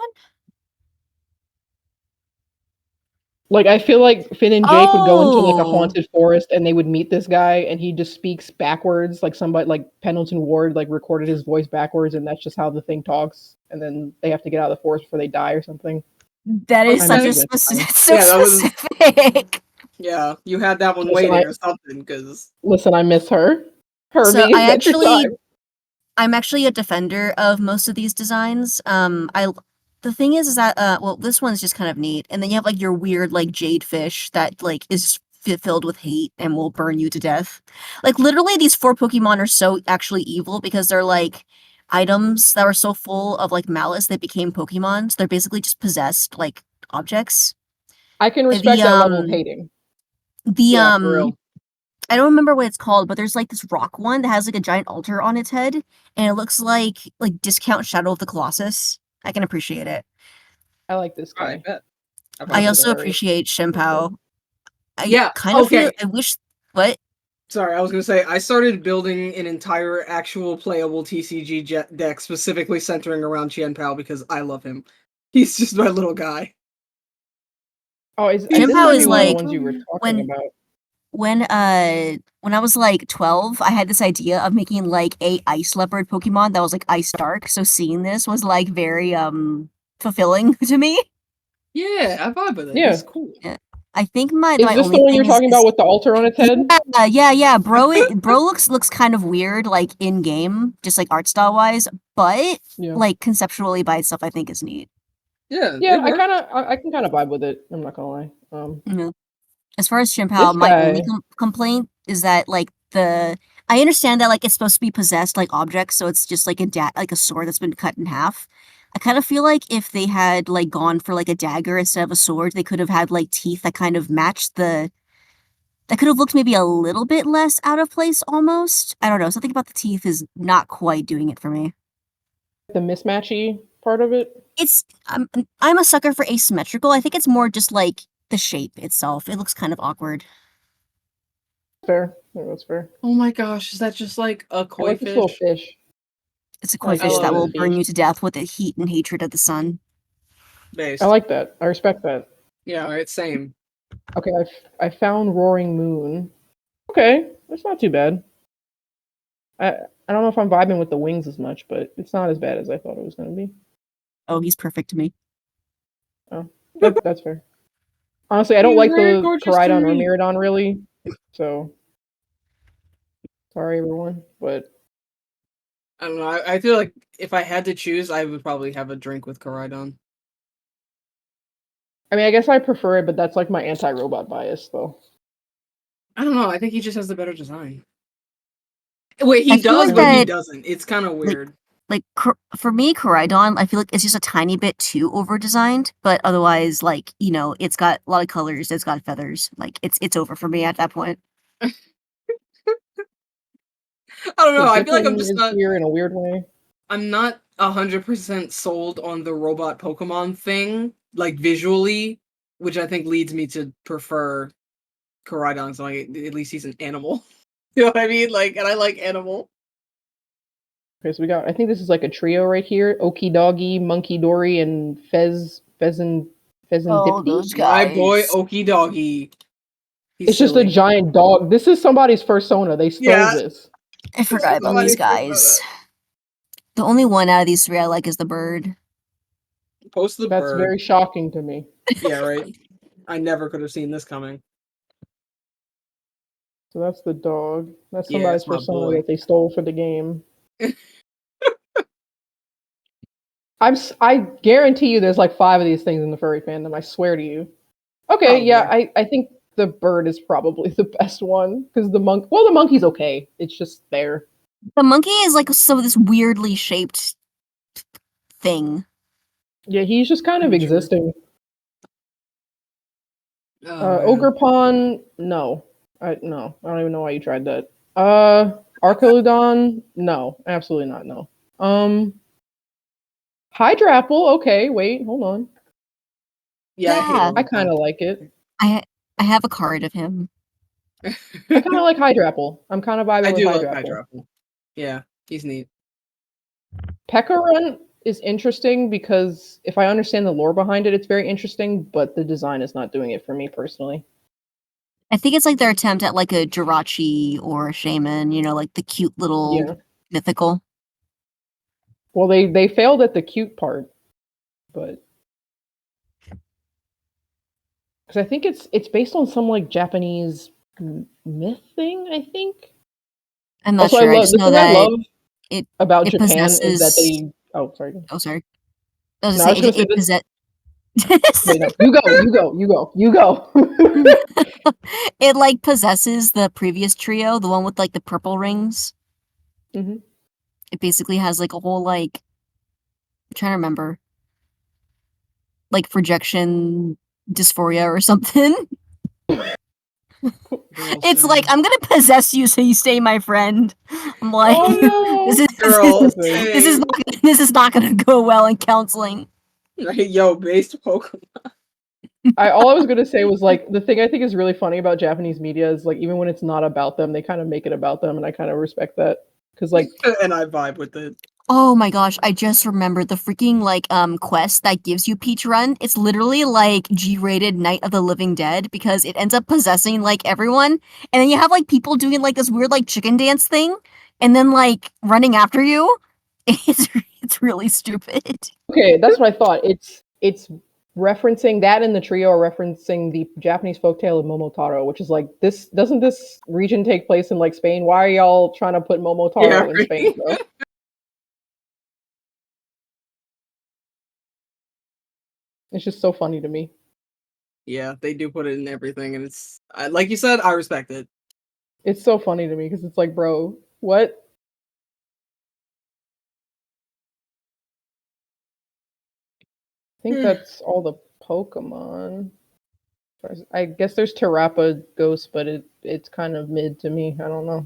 Like, I feel like Finn and Jake would go into, like, a haunted forest, and they would meet this guy, and he just speaks backwards. Like, somebody, like, Pendleton Ward, like, recorded his voice backwards, and that's just how the thing talks. And then they have to get out of the forest before they die or something. That is such a specific. Yeah, you had that one waiting or something. Because listen, I miss her. So I'm actually a defender of most of these designs. The thing is that well, this one's just kind of neat, and then you have like your weird like jade fish that like is filled with hate and will burn you to death. Like literally these 4 Pokemon are so actually evil because they're like items that were so full of like malice that became Pokemon. So they're basically just possessed like objects. I can respect that level of hating. Yeah, for real. I don't remember what it's called, but there's like this rock one that has like a giant altar on its head, and it looks like discount Shadow of the Colossus. I can appreciate it. I like this guy. I bet. I also appreciate Shimpao. Yeah, kind of okay. I wish. What? Sorry, I was gonna say I started building an entire actual playable TCG deck specifically centering around Qianpao because I love him. He's just my little guy. Oh, this Shimpao is one of like the ones you were talking about. When I was like 12, I had this idea of making like a ice leopard Pokemon that was like ice dark. So seeing this was like very fulfilling to me. Yeah, I vibe with it. Yeah. It's cool. Yeah. I think my Is this only the one thing you're talking about with the altar on its head? Yeah. Bro looks kind of weird, like in game, just like art style wise, but like conceptually by itself, I think is neat. Yeah, I can kind of vibe with it. I'm not gonna lie. As far as Shimpao, my only complaint is that like I understand that like it's supposed to be possessed like objects, so it's just like a sword that's been cut in half. I kind of feel like if they had like gone for like a dagger instead of a sword, they could have had like teeth that kind of matched that could have looked maybe a little bit less out of place almost. I don't know. Something about the teeth is not quite doing it for me. The mismatchy part of it? I'm a sucker for asymmetrical. I think it's more just like the shape itself. It looks kind of awkward. Fair. Yeah, that's fair. Oh my gosh, is that just like a koi like fish? This little fish. It's a koi fish that will burn you to death with the heat and hatred of the sun. Based. I like that. I respect that. Yeah, alright, same. Okay, I found Roaring Moon. Okay, that's not too bad. I don't know if I'm vibing with the wings as much, but it's not as bad as I thought it was going to be. Oh, he's perfect to me. Oh, that's fair. Honestly, I don't like the Koraidon or Miraidon really, so sorry everyone, but I don't know. I feel like if I had to choose, I would probably have a drink with Koraidon. I mean, I guess I prefer it, but that's like my anti-robot bias, though. I don't know. I think he just has the better design. Wait, he does, like but he doesn't. It's kind of weird. For me, Koraidon, I feel like it's just a tiny bit too over-designed, but otherwise, like, it's got a lot of colors, it's got feathers. Like, it's over for me at that point. I don't know. I feel like I'm just not here in a weird way. I'm not 100% sold on the robot Pokemon thing, like visually, which I think leads me to prefer Koraidon. So like, at least he's an animal. You know what I mean? Like, and I like animal. Okay, so I think this is like a trio right here: Okie Doggy, Monkey Dory, and Pheasant. Oh, those guys. My boy Okie Doggy. It's just a giant dog. This is somebody's persona. They stole this. I forgot about these guys. The only one out of these 3 I like is the bird. Post the bird. That's very shocking to me. Yeah, right. I never could have seen this coming. So that's the dog. That's somebody's persona that they stole for the game. I guarantee you there's like 5 of these things in the furry fandom. I swear to you. Okay, yeah, I think the bird is probably the best one because the monkey's okay. It's just there. The monkey is like this weirdly shaped thing. Yeah, he's just kind of existing. Ogerpon, no. I don't even know why you tried that. Archaludon, no, absolutely not. No. Hydrapple, okay. Wait, hold on. Yeah, I kind of like it. I have a card of him. I kind of like Hydrapple. I'm kind of vibing with Hydrapple. Like Hydrapple. Yeah, he's neat. Pekka is interesting because if I understand the lore behind it, it's very interesting, but the design is not doing it for me personally. I think it's like their attempt at like a Jirachi or a Shaman, like the cute little mythical. Well, they failed at the cute part, but because I think it's based on some like Japanese myth thing. I think. I'm not sure. I just know that I love about it Japan possesses... is that they. Oh, sorry. Oh, sorry. I was gonna say Wait, no, you go. It like possesses the previous trio, the one with like the purple rings. Mm-hmm. It basically has like a whole like I'm trying to remember. Like projection dysphoria or something. It's like I'm gonna possess you so you stay my friend. I'm like, Oh, no. this is not gonna go well in counseling. Right, yo, based Pokemon. All I was gonna say was like the thing I think is really funny about Japanese media is like even when it's not about them, they kind of make it about them, and I kind of respect that because like and I vibe with it. Oh my gosh, I just remembered the freaking like quest that gives you Peach Run. It's literally like G-rated Night of the Living Dead because it ends up possessing like everyone. And then you have like people doing like this weird like chicken dance thing and then like running after you. It's really stupid. okay, that's what I thought. It's referencing that in the trio are referencing the Japanese folktale of Momotaro, which is like this doesn't this region take place in like Spain? Why are y'all trying to put Momotaro in Spain, bro? It's just so funny to me. Yeah, they do put it in everything, and it's like you said, I respect it. It's so funny to me because it's like, bro, what? I think that's all the Pokemon. I guess there's Terrappa Ghost, but it's kind of mid to me. I don't know.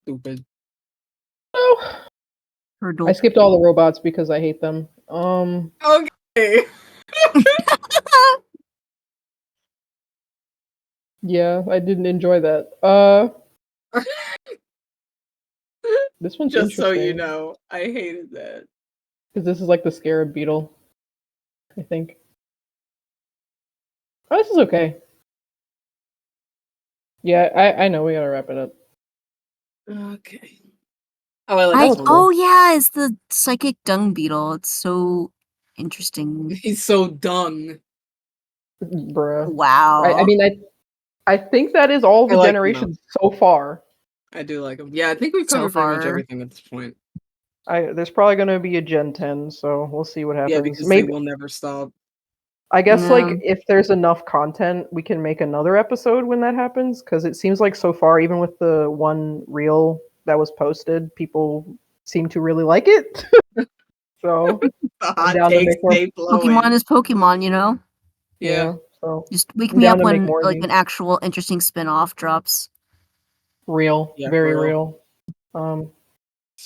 Stupid. Oh. I skipped all the robots because I hate them. Okay. Yeah, I didn't enjoy that. This one's just so interesting. you know, I hated that. Because this is like the Scarab Beetle, I think. Oh, this is okay. Yeah, I know we gotta wrap it up. Okay. Oh, I like this one. Oh yeah, it's the psychic dung beetle. It's so interesting. He's so dung. Bruh. Wow. I mean, I think that is all the generations so far. I do like him. Yeah, I think we've covered pretty much everything at this point. There's probably going to be a Gen 10, so we'll see what happens. Yeah, because they will never stop. I guess, like, if there's enough content, we can make another episode when that happens, because it seems like so far, even with the one reel that was posted, people seem to really like it. So, hot takes, Pokemon is Pokemon, you know? Yeah. So just wake me up when like an actual interesting spin-off drops. Real. Yeah, very real.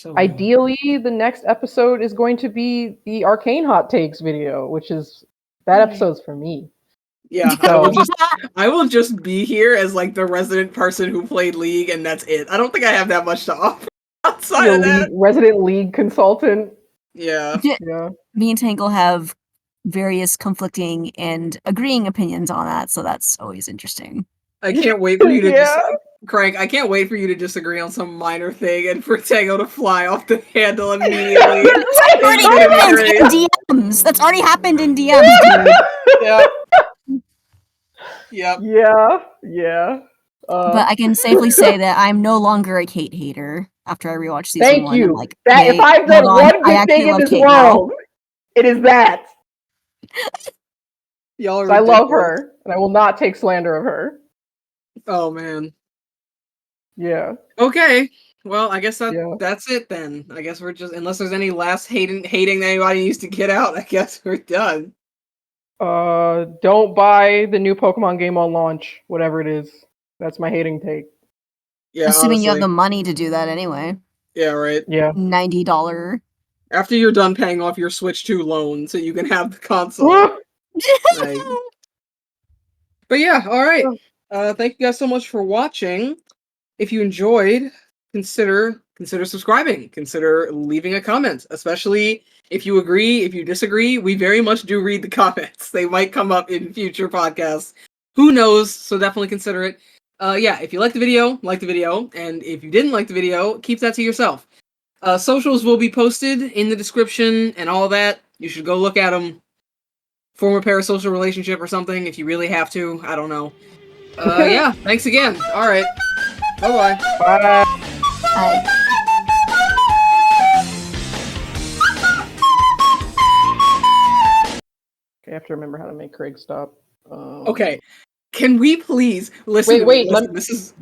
Ideally, the next episode is going to be the Arcane Hot Takes video, which is that episode's for me. Yeah, I will just be here as like the resident person who played League, and that's it. I don't think I have that much to offer outside of that. Resident League consultant. Yeah. Me and Tangle have various conflicting and agreeing opinions on that, so that's always interesting. I can't wait for you to Crank, I can't wait for you to disagree on some minor thing and for Tango to fly off the handle immediately. That's already happened in DMs. That's already happened in DMs, dude. Yep. Yeah. But I can safely say that I'm no longer a Kate hater after I rewatched season 1. Thank you. Like, that if I've done one good thing in this world, it is that. Y'all are I love her, and I will not take slander of her. Oh man. Yeah. Okay. Well, I guess that's it then. I guess we're just, unless there's any last hating that anybody needs to get out, I guess we're done. Don't buy the new Pokemon game on launch, whatever it is. That's my hating take. Yeah, assuming you have the money to do that anyway. Yeah, right. Yeah. $90. After you're done paying off your Switch 2 loan, so you can have the console. But yeah, all right. Thank you guys so much for watching. If you enjoyed, consider subscribing. Consider leaving a comment, especially if you agree, if you disagree. We very much do read the comments. They might come up in future podcasts. Who knows? So definitely consider it. Yeah, if you like the video, and if you didn't like the video, keep that to yourself. Socials will be posted in the description and all that. You should go look at them. Form a parasocial relationship or something if you really have to. I don't know. Yeah, thanks again. All right. Bye-bye. Bye. Bye. Okay, have to remember how to make Craig stop. Okay. Can we please listen? Wait.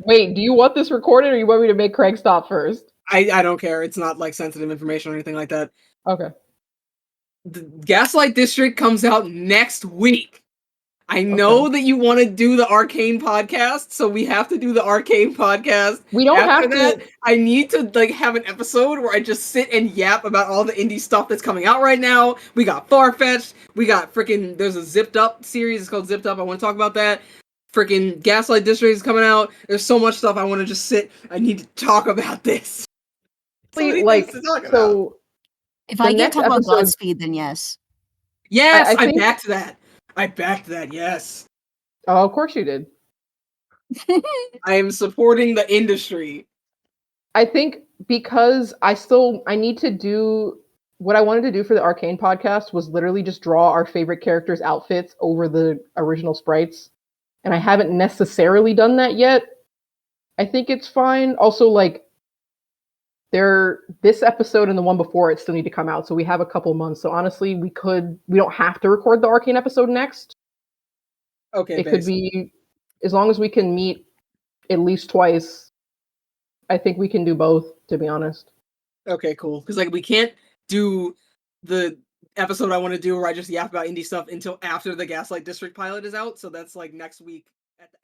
Wait. Do you want this recorded, or you want me to make Craig stop first? I don't care. It's not like sensitive information or anything like that. Okay. The Gaslight District comes out next week. I know that you want to do the Arcane podcast, so we have to do the Arcane podcast. We don't After have that, to. I need to like have an episode where I just sit and yap about all the indie stuff that's coming out right now. We got Farfetch'd. We got freaking. There's a Zipped Up series. It's called Zipped Up. I want to talk about that. Freaking Gaslight District is coming out. There's so much stuff I want to just sit. I need to talk about this. Like so. If I get to talk about Godspeed, then yes. Yes, I backed that. I backed that, yes. Oh, of course you did. I am supporting the industry. I think because I need to do what I wanted to do for the Arcane podcast was literally just draw our favorite characters' outfits over the original sprites. And I haven't necessarily done that yet. I think it's fine. Also, like, this episode and the one before it still need to come out, so we have a couple months. So honestly, we don't have to record the Arcane episode next. Okay, it could be, as long as we can meet at least twice. I think we can do both, to be honest. Okay, cool. Because like we can't do the episode I want to do where I just yap about indie stuff until after the Gaslight District pilot is out. So that's like next week. At the